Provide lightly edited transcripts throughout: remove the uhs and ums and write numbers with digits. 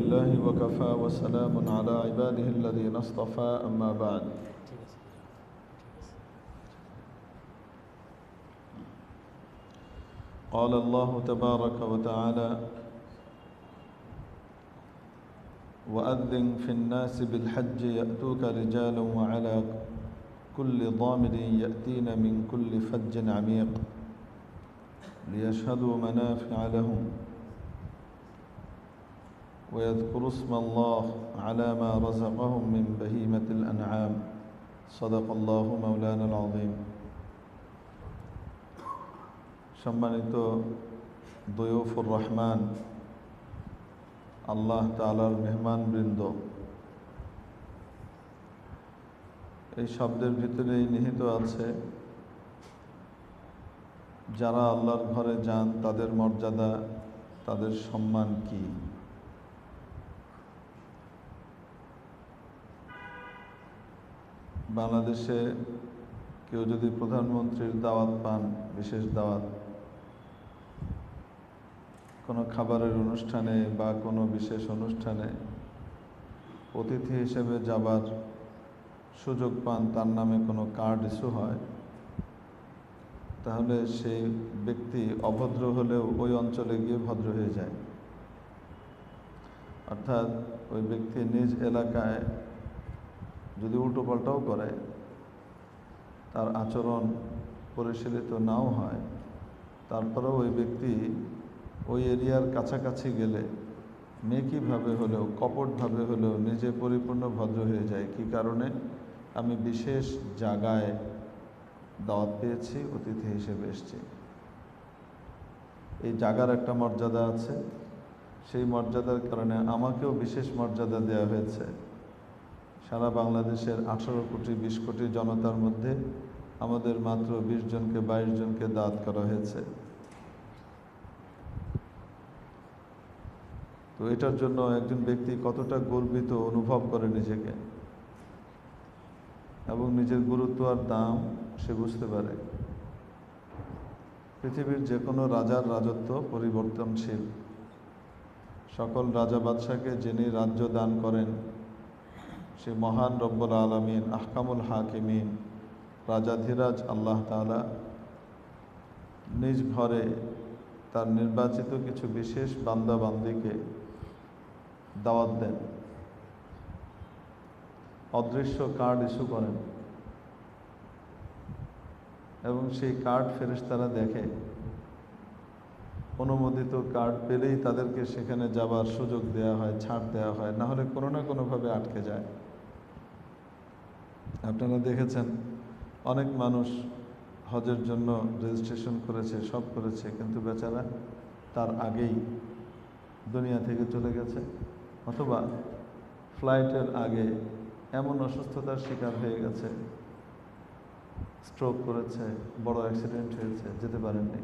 لله وكفى وسلام على عباده الذين اصطفى أما بعد قال الله تبارك وتعالى وأذن في الناس بالحج يأتوك رجالا وعلى كل ضامر يأتين من كل فج عميق ليشهدوا منافع لهم ويذكروا اسم الله على ما رزقهم من بهيمة الأنعام صدق الله مولانا العظيم সম্মানিত দয়ুফুর রহমান আল্লাহ তাআলার মেহমানবৃন্দ, এই শব্দের ভিতরেই নিহিত আছে যারা আল্লাহর ঘরে যান তাদের মর্যাদা, তাদের সম্মান কি। বাংলাদেশে কেউ যদি প্রধানমন্ত্রীর দাওয়াত পান, বিশেষ দাওয়াত, কোনো খাবারের অনুষ্ঠানে বা কোনো বিশেষ অনুষ্ঠানে অতিথি হিসেবে যাবার সুযোগ পান, তার নামে কোনো কার্ড ইস্যু হয়, তাহলে সেই ব্যক্তি অভদ্র হলেও ওই অঞ্চলে গিয়ে ভদ্র হয়ে যায়। অর্থাৎ ওই ব্যক্তি নিজ এলাকায় যদি উল্টোপাল্টাও করে, তার আচরণ পরিশীলিত নাও হয়, তারপরেও ওই ব্যক্তি ওই এরিয়ার কাছাকাছি গেলে মেকিভাবে হলেও, কপটভাবে হলেও নিজে পরিপূর্ণ ভদ্র হয়ে যায়। কি কারণে? আমি বিশেষ জায়গায় দাওয়াত পেয়েছি, অতিথি হিসেবে এসেছি। এই জায়গার একটা মর্যাদা আছে, সেই মর্যাদার কারণে আমাকেও বিশেষ মর্যাদা দেওয়া হয়েছে। সারা বাংলাদেশের 18 কোটি 20 কোটি জনতার মধ্যে আমাদের মাত্র 20 জনকে 22 জনকে দাওয়াত করা হয়েছে। তো এটার জন্য একজন ব্যক্তি কতটা গর্বিত অনুভব করে নিজেকে, এবং নিজের গুরুত্ব আর দাম সে বুঝতে পারে। পৃথিবীর যে কোনো রাজার রাজত্ব পরিবর্তনশীল। সকল রাজা বাদশাকে যিনি রাজ্য দান করেন, সে মহান রব্বুল আলামিন, আহকামুল হাকিমিন, রাজাধিরাজ আল্লাহ তাআলা নিজ ঘরে তার নির্বাচিত কিছু বিশেষ বান্দা বান্দীকে দাওয়াত দেন, অদৃশ্য কার্ড ইস্যু করেন, এবং সেই কার্ড ফেরেশতারা দেখে। অনুমোদিত কার্ড পেলেই তাদেরকে সেখানে যাবার সুযোগ দেওয়া হয়, ছাড় দেওয়া হয়, না হলে কোনো না কোনোভাবে আটকে যায়। আপনারা দেখেছেন অনেক মানুষ হজের জন্য রেজিস্ট্রেশন করেছে, সব করেছে, কিন্তু বেচারা তার আগেই দুনিয়া থেকে চলে গেছে, অথবা ফ্লাইটের আগে এমন অসুস্থতার শিকার হয়ে গেছে, স্ট্রোক করেছে, বড় অ্যাক্সিডেন্ট হয়েছে, যেতে পারেননি।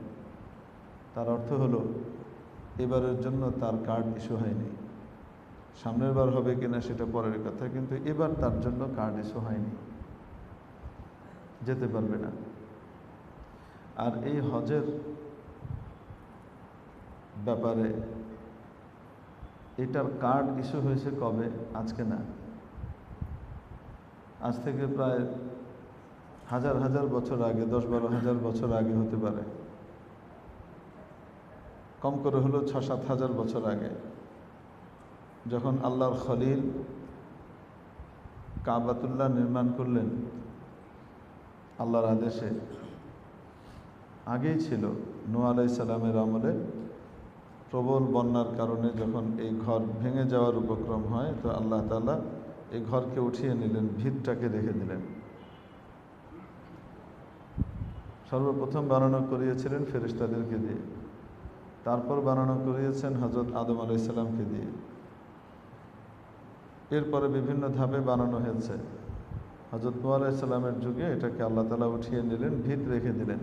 তার অর্থ হলো এবারের জন্য তার কার্ড ইস্যু হয়নি। সামনের বার হবে কিনা সেটা পরের কথা, কিন্তু এবার তার জন্য কার্ড ইস্যু হয়নি, যেতে পারবে না। আর এই হজের ব্যাপারে এটার কার্ড ইস্যু হয়েছে কবে? আজকে না, আজ থেকে প্রায় হাজার হাজার বছর আগে, 10-12 হাজার বছর আগে হতে পারে, কম করে হলো 6-7 হাজার বছর আগে, যখন আল্লাহর খলিল কাবাতুল্লাহ নির্মাণ করলেন আল্লাহর আদেশে। আগেই ছিল, নূহ আলাইহিস সালামের আমলে প্রবল বন্যার কারণে যখন এই ঘর ভেঙে যাওয়ার উপক্রম হয়, তো আল্লাহ তাআলা এই ঘরকে উঠিয়ে নিলেন, ভিতটাকে রেখে দিলেন। সর্বপ্রথম বানানো করিয়েছিলেন ফেরেশতাদেরকে দিয়ে, তারপর বানানো করিয়েছেন হযরত আদম আলাইহিস সালামকে দিয়ে। এরপরে বিভিন্ন ধাপে বানানো হয়েছে। হযরত নূহ আলাইহিস সালামের যুগে এটাকে আল্লাহ তাআলা উঠিয়ে নিলেন, ভিত রেখে দিলেন।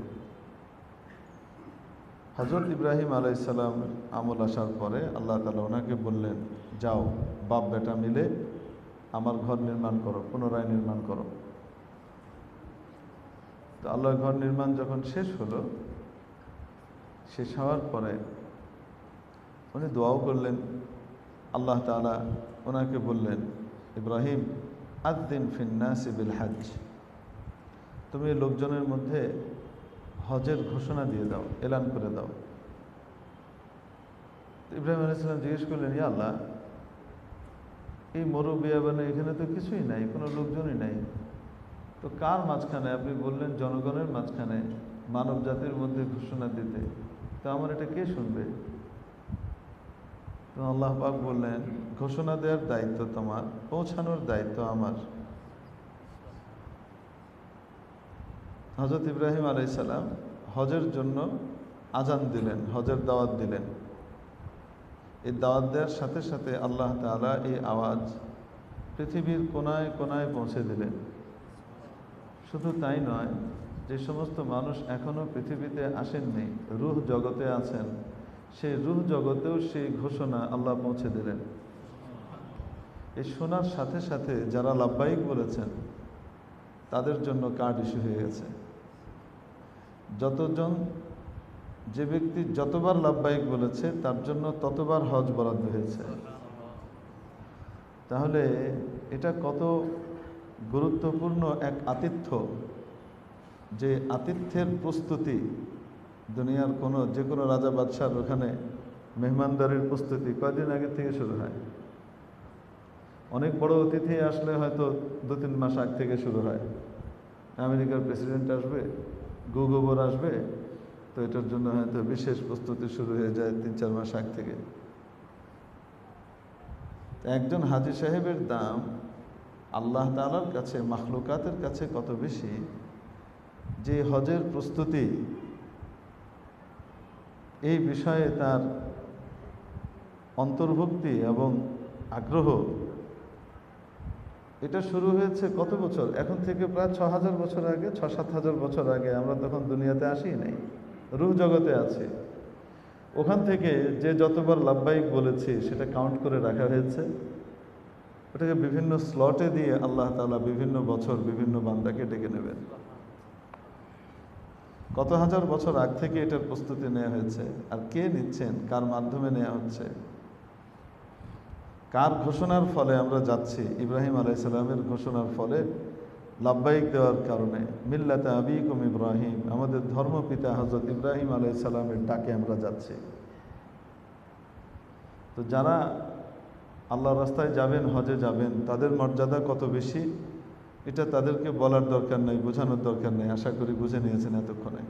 হযরত ইব্রাহিম আলাইহিস সালাম আমল আসার পরে আল্লাহ তাআলা ওনাকে বললেন, যাও বাপ বেটা মিলে আমার ঘর নির্মাণ করো, পুনরায় নির্মাণ করো। তো আল্লাহর ঘর নির্মাণ যখন শেষ হলো, শেষ হওয়ার পরে উনি দোয়াও করলেন আল্লাহ তাআলা ওনাকে বললেন, ইব্রাহিম আযদিন ফিন্নাসি বিল হজ, তুমি লোকজনের মধ্যে হজের ঘোষণা দিয়ে দাও, এলান করে দাও। ইব্রাহিম আলাইহিস সালাম জিজ্ঞেস করলেন, ইয়া আল্লাহ, এই মরুবিয়াবানে এখানে তো কিছুই নাই, কোনো লোকজনই নাই, তো কার মাঝখানে? আপনি বললেন জনগণের মাঝখানে মানব জাতির মধ্যে ঘোষণা দিতে, তো আমার এটা কে শুনবে? তো আল্লাহ পাক বললেন, ঘোষণা দেওয়ার দায়িত্ব তোমার, পৌঁছানোর দায়িত্ব আমার। হযরত ইব্রাহিম আলাইহিস সালাম হজের জন্য আজান দিলেন, হজের দাওয়াত দিলেন। এই দাওয়াত দেওয়ার সাথে সাথে আল্লাহ তাআলা এই আওয়াজ পৃথিবীর কোনায় কোনায় পৌঁছে দিলেন। শুধু তাই নয়, যে সমস্ত মানুষ এখনো পৃথিবীতে আসেননি, রূহ জগতে আছেন, সেই রূহ জগতেও সেই ঘোষণা আল্লাহ পৌঁছে দিলেন। এই শোনার সাথে সাথে যারা লাব্বাইক বলেছেন তাদের জন্য কার্ড ইস্যু হয়ে গেছে। যে ব্যক্তি যতবার লাব্বাইক বলেছে তার জন্য ততবার হজ বরাদ্দ হয়েছে। তাহলে এটা কত গুরুত্বপূর্ণ এক আতিথ্য, যে আতিথ্যের প্রস্তুতি দুনিয়ার যে কোনো রাজা বাদশার ওখানে মেহমানদারির প্রস্তুতি কয়দিন আগে থেকে শুরু হয়। অনেক বড় অতিথি আসলে হয়তো 2-3 মাস আগ থেকে শুরু হয়। আমেরিকার প্রেসিডেন্ট আসবে, গোবর আসবে, তো এটার জন্য হয়তো বিশেষ প্রস্তুতি শুরু হয়ে যায় 3-4 মাস আগ থেকে। একজন হাজী সাহেবের দাম আল্লাহ তাআলার কাছে, মাখলুকাতের কাছে কত বেশি, যে হজের প্রস্তুতি, এই বিষয়ে তার অন্তর্ভুক্তি এবং আগ্রহ, এটা শুরু হয়েছে কত বছর? এখন থেকে প্রায় 6000 বছর আগে, 6-7 বছর আগে। আমরা তখন দুনিয়াতে আসি নাই, রূহ জগতে আছি। ওখান থেকে যে যতবার লাব্বাইক বলেছি সেটা কাউন্ট করে রাখা হয়েছে। ওটাকে বিভিন্ন স্লটে দিয়ে আল্লাহ তাআলা বিভিন্ন বছর বিভিন্ন বান্দাকে ডেকে নেবেন। কত হাজার বছর আগ থেকে এটার প্রস্তুতি নেওয়া হয়েছে। আর কে নিচ্ছেন, কার মাধ্যমে নেওয়া হচ্ছে, কার ঘোষণার ফলে আমরা যাচ্ছি? ইব্রাহিম আলাইহিস সালামের ঘোষণার ফলে, লাব্বাইক দেওয়ার কারণে, মিল্লাতে আবিকুম ইব্রাহিম, আমাদের ধর্মপিতা হযরত ইব্রাহিম আলাইহিস সালামের ডাকে আমরা যাচ্ছি। তো যারা আল্লাহর রাস্তায় যাবেন, হজে যাবেন, তাদের মর্যাদা কত বেশি, এটা তাদেরকে বলার দরকার নেই, বোঝানোর দরকার নেই। আশা করি বুঝে নিয়েছেন এতক্ষণে।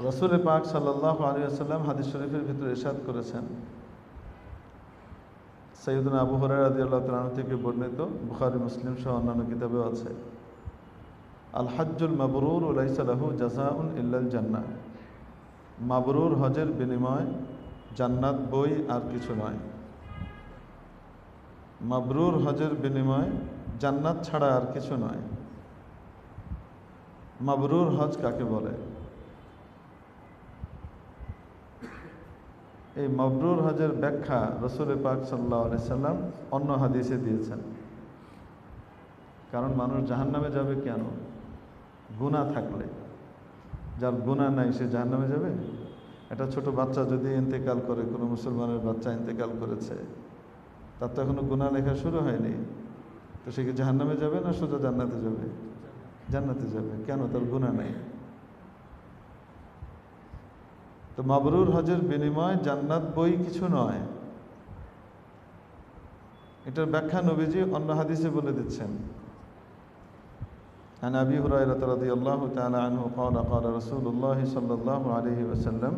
রাসূল পাক সাল্লাল্লাহু আলাইহি ওয়াসাল্লাম হাদিস শরীফের ভিতরে ইরশাদ করেছেন, সাইয়্যিদুনা আবু হুরায়রা রাদিয়াল্লাহু তাআলা আনহু থেকে বর্ণিত, বুখারী মুসলিম সহ অন্যান্য কিতাবেও আছে, আল হজ্জুল মাবরুর লাইসা লাহু জাযাউন ইল্লাল জান্নাহ, মাবরুর হজের বিনিময় জান্নাত বই আর কিছু নয়। মাবরুর হজের বিনিময় জান্নাত ছাড়া আর কিছু নয়। মাবরুর হজ কাকে বলে? এই মাবরুর হজের ব্যাখ্যা রাসূল পাক সাল্লাল্লাহু আলাইহি সাল্লাম অন্য হাদিসে দিয়েছেন। কারণ মানুষ জাহান্নামে যাবে কেন? গুনাহ থাকলে। যার গুনাহ নাই সে জাহান্নামে যাবে? একটা ছোট বাচ্চা যদি ইন্তেকাল করে, কোনো মুসলমানের বাচ্চা ইন্তেকাল করেছে, তার তো এখনো গুনাহ লেখা শুরু হয়নি, তো সে কি জাহান্নামে যাবে না সোজা জান্নাতে যাবে? জান্নাতে যাবে। কেন? তার গুনাহ নাই। তো মাবরুর হজের বিনিময় জান্নাত বই কিছু নয়। এটার ব্যাখ্যা নবীজি অন্য হাদিসে বলে দিচ্ছেন। عن أبي هريرة رضي الله تعالى عنه قال قال رسول الله صلى الله عليه وسلم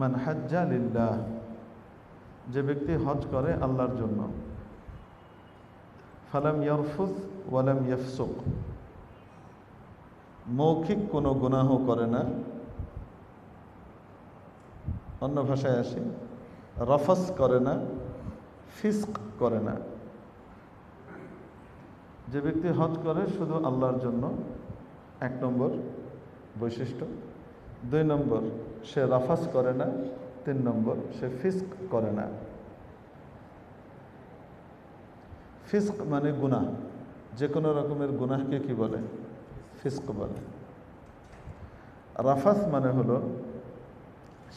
من حج لله, যে ব্যক্তি হজ করে আল্লাহর জন্য, ফালাম ইয়ারফুস ওয়ালাম ইয়াফসুক, মৌখিক কোনো গুনাহ করে না, অন্য ভাষায় আসি, রফস করে না, ফিস্ক করে না। যে ব্যক্তি হজ করে শুধু আল্লাহর জন্য, 1 নম্বর বৈশিষ্ট্য। 2 নম্বর, সে রাফাস করে না। 3 নম্বর, সে ফিস্ক করে না। ফিস্ক মানে গুনাহ, যে কোনো রকমের গুনাহকে কি বলে? ফিস্ক বলে। রাফাস মানে হলো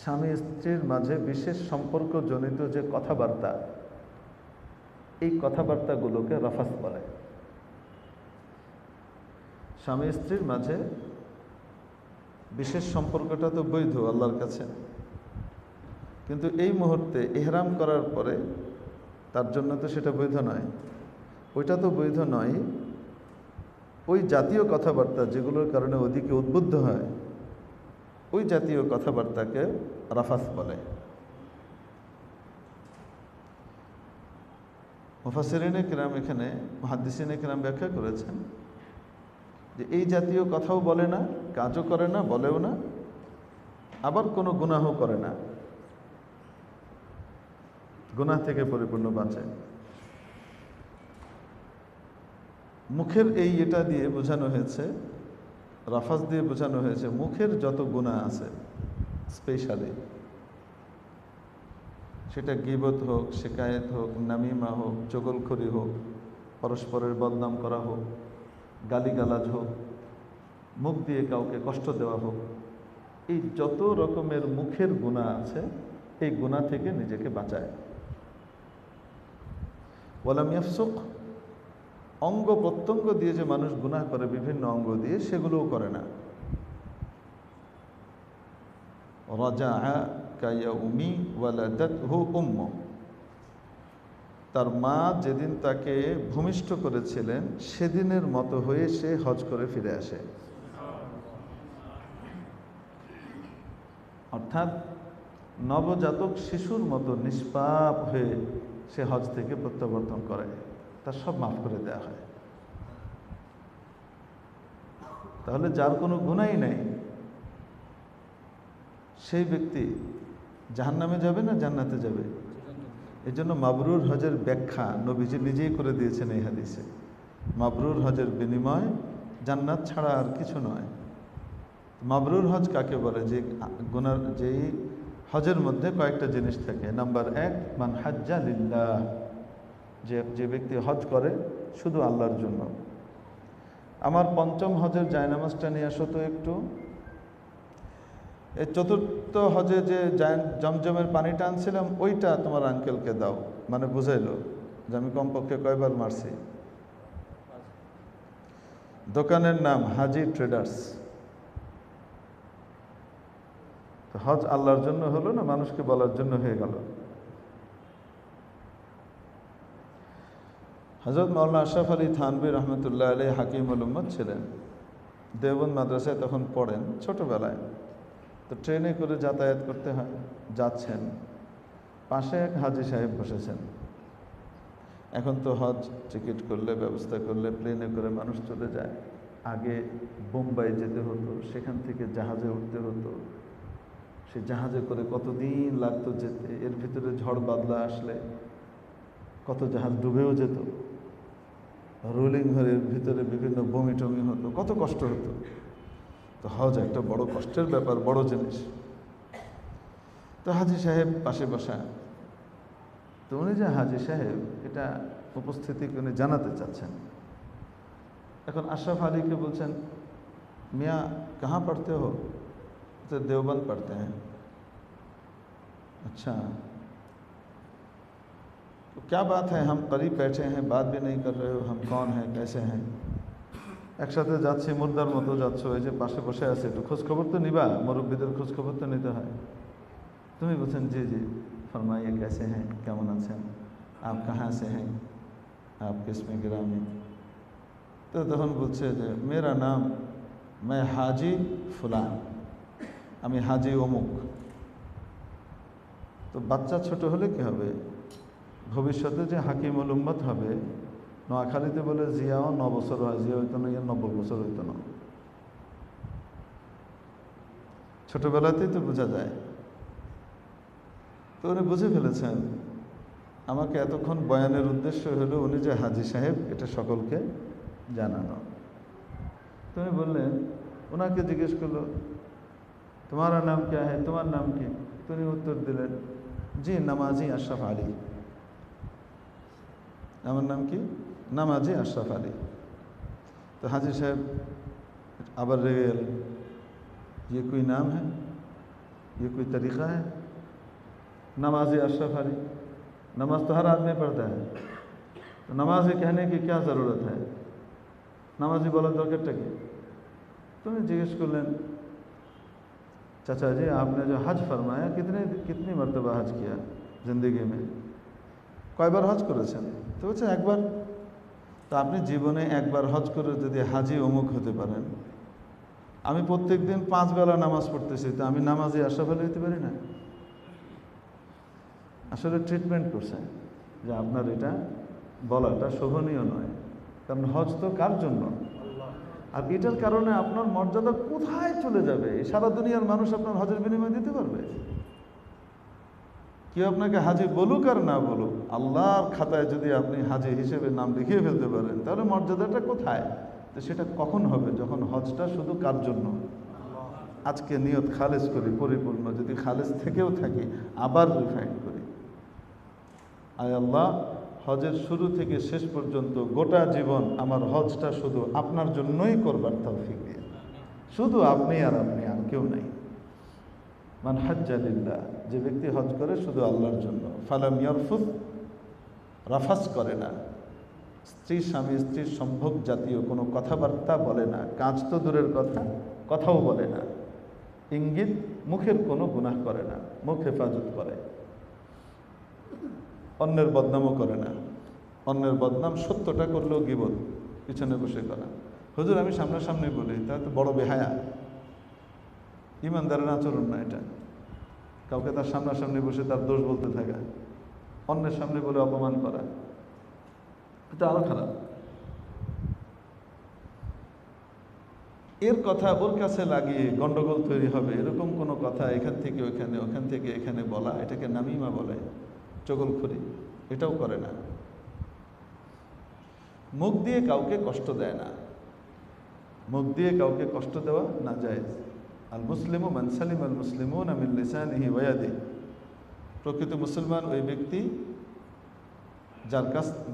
স্বামী স্ত্রীর মাঝে বিশেষ সম্পর্ক জনিত যে কথাবার্তা, এই কথাবার্তাগুলোকে রাফাস বলে। স্বামী স্ত্রীর মাঝে বিশেষ সম্পর্কটা তো বৈধ আল্লাহর কাছে, কিন্তু এই মুহূর্তে ইহরাম করার পরে তার জন্য তো সেটা বৈধ নয়। ওইটা তো বৈধ নয়, ওই জাতীয় কথাবার্তা যেগুলোর কারণে ওদিকে উদ্বুদ্ধ হয়, ওই জাতীয় কথাবার্তাকে রাফাস বলে। মুফাসসিরিনে কিরাম, এখানে মুহাদ্দিসিনে কিরাম ব্যাখ্যা করেছেন যে এই জাতীয় কথাও বলে না, কাজও করে না, বলেও না, আবার কোনো গুনাহ করে না, গুনাহ থেকে পরিপূর্ণ বাঁচে। মুখের এই এটা দিয়ে বোঝানো হয়েছে, রাফাস দিয়ে বোঝানো হয়েছে মুখের যত গুনাহ আছে, স্পেশালি সেটা গীবত হোক, শিকায়েত হোক, নামিমা হোক, চগলখড়ি হোক, পরস্পরের বদনাম করা হোক, গালিগালাজ হোক, মুখ দিয়ে কাউকে কষ্ট দেওয়া হোক, এই যত রকমের মুখের গুনাহ আছে, এই গুনাহ থেকে নিজেকে বাঁচায়। ওয়ালাম ইয়াফসুক, অঙ্গ প্রত্যঙ্গ দিয়ে যে মানুষ গুনাহ করে, বিভিন্ন অঙ্গ দিয়ে, সেগুলোও করে না। রাজাআ কায়াউমি ওয়ালাদাতহু উম্মু, তার মা যেদিন তাকে ভূমিষ্ঠ করেছিলেন সেদিনের মতো হয়ে সে হজ করে ফিরে আসে। অর্থাৎ নবজাতক শিশুর মতো নিষ্পাপ হয়ে সে হজ থেকে প্রত্যাবর্তন করে, তার সব মাফ করে দেওয়া হয়। তাহলে যার কোনো গুনাহই নাই, সেই ব্যক্তি জাহান্নামে যাবে না জান্নাতে যাবে? এই জন্য মাবরুর হজের ব্যাখ্যা নবীজি নিজেই করে দিয়েছেন এই হাদিসে। মাবরুর হজের বিনিময় জান্নাত ছাড়া আর কিছু নয়। মাবরুর হজ কাকে বলে? যে গুনার, যেই হজের মধ্যে কয়েকটা জিনিস থাকে। নাম্বার 1, মান হাজ্জা লিল্লাহ, যে ব্যক্তি হজ করে শুধু আল্লাহর জন্য। আমার পঞ্চম হজের জায়নামাজটা নিয়ে আসো তো একটু। এই চতুর্থ হজে যে জমজমের পানিটা আনছিলাম, ওইটা তোমার আঙ্কেলকে দাও। মানে বুঝাইলো যে আমি কমপক্ষে কয়বার মারছি। দোকানের নাম হাজি ট্রেডার্স। তো হজ আল্লাহর জন্য হলো না মানুষকে বলার জন্য হয়ে গেল? হযরত মাওলানা আশরাফ আলী থানভী রহমতুল্লাহ আলাইহি হাকিমুল উম্মত ছিলেন। দেওবন্দ মাদ্রাসায় তখন পড়েন ছোটবেলায়। তো ট্রেনে করে যাতায়াত করতে হয়, যাচ্ছেন, পাশে এক হাজি সাহেব বসেছেন। এখন তো হজ টিকিট করলে, ব্যবস্থা করলে প্লেনে করে মানুষ চলে যায়। আগে বোম্বাই যেতে হতো, সেখান থেকে জাহাজে উঠতে হতো, সে জাহাজে করে কতদিন লাগতো যেতে। এর ভিতরে ঝড় বাদলা আসলে কত জাহাজ ডুবেও যেত, রোলিং ঘরের ভিতরে বিভিন্ন বমি টমি হতো, কত কষ্ট হতো। তো হজ একটা বড় কষ্টের ব্যাপার, বড় জিনিস। তো হাজি সাহেব পাশে বসা। তো উনি যে হাজি সাহেব, এটা উপস্থিতি উনি জানাতে চাচ্ছেন। এখন আশরাফ আলীকে বলছেন, মিয়া कहाँ पढ़ते हो? तो देवबंद पढ़ते हैं। अच्छा, तो क्या बात है, हम करीब बैठे हैं, बात भी नहीं कर रहे हो, हम कौन हैं, कैसे हैं? একসাথে যাচ্ছি, মুর্দার মতো যাচ্ছ, এই যে পাশে বসে আছে, একটু খোঁজখবর তো নিবা, মুরব্বীদের খোঁজখবর তো নিতে হয়। তুমি বলছেন জি জি, ফরমাইয়ে कैसे हैं, কেমন আছেন, आप कहाँ से हैं, आप किस में गिरामी? তো তখন বলছে যে মেরা নাম, मैं हाजी ফুলান, আমি হাজি অমুক। তো বাচ্চা ছোট হলে কি হবে? ভবিষ্যতে যে হাকিমুল উম্মত হবে, নোয়াখালীতে বলে জিয়াও 9 বছর হয়, জিয়া হইতো না, 90 বছর হইতো না। ছোটবেলাতেই তো বোঝা যায়। তো উনি বুঝে ফেলেছেন আমাকে এতক্ষণ বয়ানের উদ্দেশ্য হলো উনি যে হাজি সাহেব, এটা সকলকে জানানো। তো উনি বললেন, ওনাকে জিজ্ঞেস করলো, তোমারা নাম क्या है, তোমার নাম কি? তো উনি উত্তর দিলেন, জি নামাজি আশরাফ আলী। আমার নাম কি? নামাজি আশরাফ আলী। তো হাজি সাহেব আবার রেগে গেলেন, ये कोई नाम है, ये कोई तरीक़ा है? नमाज़ी अशरफ अली, नमाज तो हर आदमी पढ़ता है, तो नमाज़ी कहने की क्या ज़रूरत है? नमाज़ी বলার দরকারটা কি? তুমি জিজ্ঞেস করলেন, चाचा जी आपने जो हज फरमाया कितनी मरतबा हज किया ज़िंदगी में, কয়বার হজ করেছেন? তো বলছে একবার। তো আপনি জীবনে একবার হজ করে যদি হাজি অমুক হতে পারেন, আমি প্রত্যেক দিন 5 বেলা নামাজ পড়তেছি, তো আমি নামাজি আশরাফ আলী হতে পারি না? আসলে ট্রিটমেন্ট করছে যে আপনার এটা বলাটা শোভনীয় নয়, কারণ হজ তো কার জন্য? আর এটার কারণে আপনার মর্যাদা কোথায় চলে যাবে? সারা দুনিয়ার মানুষ আপনার হজের বিনিময় দিতে পারবে? কেউ আপনাকে হাজি বলুক আর না বলুক, আল্লাহর খাতায় যদি আপনি হাজি হিসেবে নাম লিখিয়ে ফেলতে পারেন, তাহলে মর্যাদাটা কোথায়? তো সেটা কখন হবে? যখন হজটা শুধু কার জন্য? আজকে নিয়ত খালেজ করি পরিপূর্ণ, যদি খালেজ থেকেও থাকি আবার রিফাইন করি, আয় আল্লাহ হজের শুরু থেকে শেষ পর্যন্ত গোটা জীবন আমার হজটা শুধু আপনার জন্যই করবার তৌফিক দিয়ে, শুধু আপনি আর কেউ নাই। মান হাজ্জা লিল্লাহ, যে ব্যক্তি হজ করে শুধু আল্লাহর জন্য, ফালাম ইয়ারফুস, রাফাস করে না, স্ত্রী স্বামী স্ত্রীর সম্ভোগ জাতীয় কোনো কথাবার্তা বলে না, কাজ তো দূরের কথা, কথাও বলে না, ইঙ্গিত মুখের কোনো গুনাহ করে না, মুখ হেফাজত করে, অন্যের বদনামও করে না। অন্যের বদনাম সত্যটা করলেও গীবত, পিছনে বসে করা। হুজুর আমি সামনাসামনি বলি, তা তো বড় বেহায়া, ইমানদারের আচরণ না এটা। কাউকে তার সামনাসামনি বসে তার দোষ বলতে থাকা, অন্যের সামনে বলে অপমান করা, এটা আরো খারাপ। এর কথা ওর কাছে লাগিয়ে গন্ডগোল তৈরি হবে, এরকম কোনো কথা এখান থেকে ওইখানে, ওখান থেকে এখানে বলা, এটাকে নামিমা বলে, চগলখড়ি, এটাও করে না। মুখ দিয়ে কাউকে কষ্ট দেয় না, মুখ দিয়ে কাউকে কষ্ট দেওয়া না জায়েজ। আল মুসলিমু মান সালিম আল মুসলিমুনা মিন লিসানিহি ওয়া ইয়াদিহি, প্রকৃত মুসলমান ওই ব্যক্তি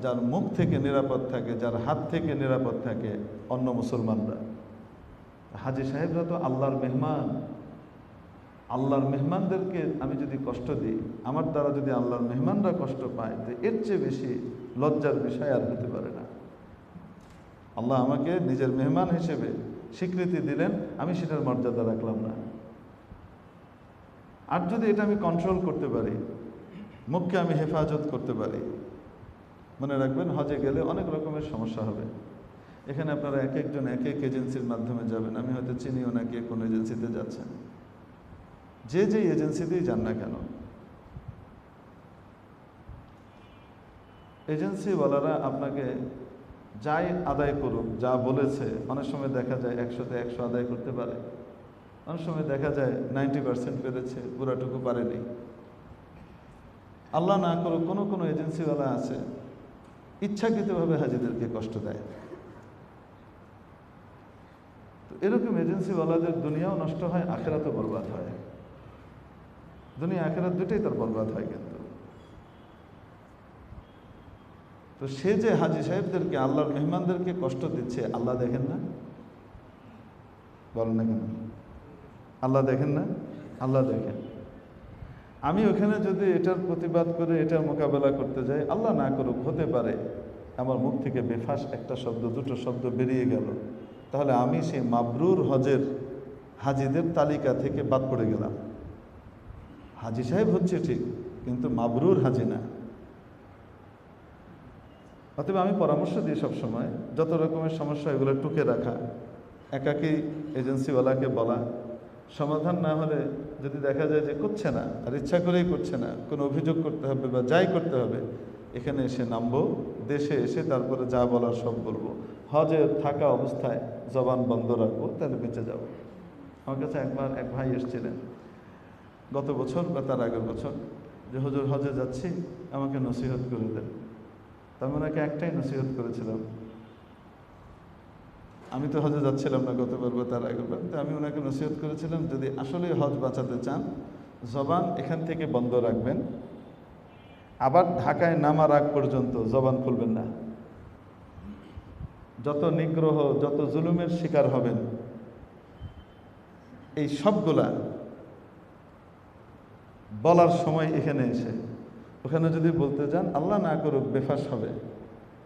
যার মুখ থেকে নিরাপদ থাকে, যার হাত থেকে নিরাপদ থাকে অন্য মুসলমানরা। হাজী সাহেবরা তো আল্লাহর মেহমান, আল্লাহর মেহমানদেরকে আমি যদি কষ্ট দিই, আমার দ্বারা যদি আল্লাহর মেহমানরা কষ্ট পায়, তো এর চেয়ে বেশি লজ্জার বিষয় আর হতে পারে না। আল্লাহ আমাকে নিজের মেহমান হিসেবে স্বীকৃতি দিলেন, আমি সেটার মর্যাদা রাখলাম না। আর যদি এটা আমি কন্ট্রোল করতে পারি, মুখকে আমি হেফাজত করতে পারি, মনে রাখবেন হজে গেলে অনেক রকমের সমস্যা হবে। এখানে আপনারা এক একজন এক এক এজেন্সির মাধ্যমে যাবেন, আমি হয়তো চিনিও না কে কোন এজেন্সিতে যাচ্ছেন। যে এজেন্সিতেই যান না কেন, এজেন্সিওয়ালারা আপনাকে যাই আদায় করুক, যা বলেছে, অনেক সময় দেখা যায় 100তে 100 আদায় করতে পারে, অনেক সময় দেখা যায় 90% পেরেছে, পুরাটুকু পারেনি। আল্লাহ না করুক, কোনো এজেন্সিওয়ালা আছে ইচ্ছাকৃতভাবে হাজিদেরকে কষ্ট দেয়। তো এরকম এজেন্সিওয়ালাদের দুনিয়াও নষ্ট হয়, আখেরাতও বরবাদ হয়। দুনিয়া আখেরাত দুটোই তার বরবাদ হয়। কিন্তু তো সে যে হাজী সাহেবদেরকে, আল্লাহর মেহমানদেরকে কষ্ট দিচ্ছে, আল্লাহ দেখেন না? বলেন না কেন? আল্লাহ দেখেন না? আল্লাহ দেখেন। আমি ওখানে যদি এটার প্রতিবাদ করে এটার মোকাবেলা করতে যাই, আল্লাহ না করুক হতে পারে আমার মুখ থেকে বেফাস একটা শব্দ, দুটো শব্দ বেরিয়ে গেল, তাহলে আমি সেই মাবরুর হজের হাজিদের তালিকা থেকে বাদ পড়ে গেলাম। হাজী সাহেব হচ্ছে ঠিক, কিন্তু মাবরুর হাজি না। অতএব আমি পরামর্শ দিই সবসময়, যত রকমের সমস্যা এগুলো টুকে রাখা, একাকী এজেন্সিওয়ালাকে বলা, সমাধান না হলে যদি দেখা যায় যে করছে না, আর ইচ্ছা করেই করছে না, কোনো অভিযোগ করতে হবে বা যাই করতে হবে, এখানে এসে নামবো, দেশে এসে তারপরে যা বলার সব বলবো। হজে থাকা অবস্থায় জবান বন্ধ রাখবো, তাহলে বেঁচে যাবো। আমার কাছে একবার এক ভাই এসেছিলেন গত বছর বা তার আগের বছর, যে হুজুর হজে যাচ্ছি, আমাকে নসিহত করে দেন। তো আমি ওনাকে একটাই নসিহত করেছিলাম, আমি তো হজে যাচ্ছিলাম না গতবার বা তার আগেরবার, তো আমি ওনাকে নসিহত করেছিলাম, যদি আসলে হজ বাঁচাতে চান, জবান এখান থেকে বন্ধ রাখবেন, আবার ঢাকায় নামার আগ পর্যন্ত জবান খুলবেন না। যত নিগ্রহ, যত জুলুমের শিকার হবেন, এই সবগুলা বলার সময় এখানে এসে ওখানে যদি বলতে যান, আল্লাহ না করুক বেফাস হবে,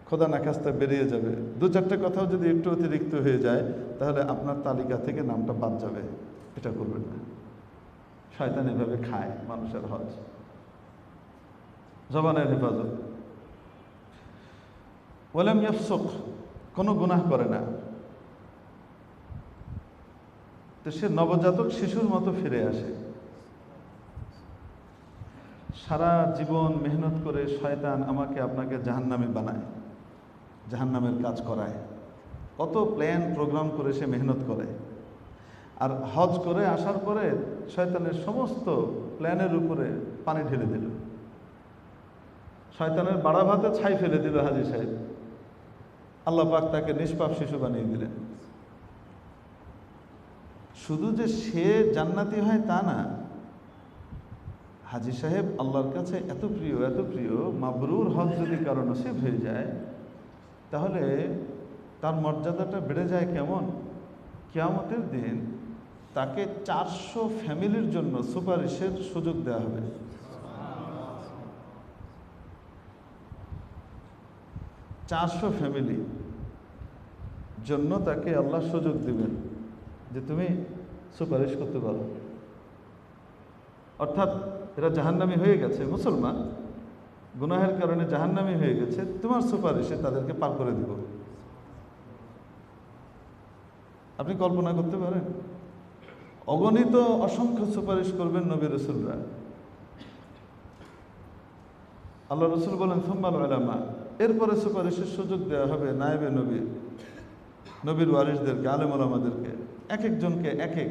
খোদা না খাস্তা বেরিয়ে যাবে, দু চারটে কথাও যদি একটু অতিরিক্ত হয়ে যায় তাহলে আপনার তালিকা থেকে নামটা বাদ যাবে, এটা করবেন না। শয়তান এভাবে খায় মানুষের হজ। জবানের হেফাজত। ওয়ালাম ইয়াফসুক, কোনো গুনাহ করে না, তো সে নবজাতক শিশুর মতো ফিরে আসে। সারা জীবন মেহনত করে শয়তান আমাকে আপনাকে জাহান্নামী বানায়, জাহান্নামের কাজ করায়, কত প্ল্যান প্রোগ্রাম করে সে মেহনত করে। আর হজ করে আসার পরে শয়তানের সমস্ত প্ল্যানের উপরে পানি ঢেলে দিল, শয়তানের বাড়া ভাতে ছাই ফেলে দিল হাজী সাহেব। আল্লাহ পাক তাকে নিষ্পাপ শিশু বানিয়ে দিলেন। শুধু যে সে জান্নাতি হয় তা না, হাজী সাহেব আল্লাহর কাছে এত প্রিয়, এত প্রিয়, মাবরুর হজ যদি কারো নসিব হয়ে যায় তাহলে তার মর্যাদাটা বেড়ে যায় কেমন? কিয়ামতের দিন তাকে 400 ফ্যামিলির জন্য সুপারিশের সুযোগ দেওয়া হবে। 400 ফ্যামিলি জন্য তাকে আল্লাহ সুযোগ দিবেন যে তুমি সুপারিশ করতে পারো। অর্থাৎ এরা জাহান্নামী হয়ে গেছে, মুসলমান গুনাহের কারণে জাহান্নামী হয়ে গেছে, তোমার সুপারিশে তাদেরকে পার করে দিব। আপনি কল্পনা করতে পারেন? অগণিত অসংখ্য সুপারিশ করবেন নবী রসুলরা। আল্লাহ রসুল বলেন সুম্মাল উলামা, এরপরে সুপারিশের সুযোগ দেওয়া হবে নায়েবে নবী, নবীর ওয়ারিসদেরকে, আলেম ওলামাদেরকে। এক একজনকে এক এক,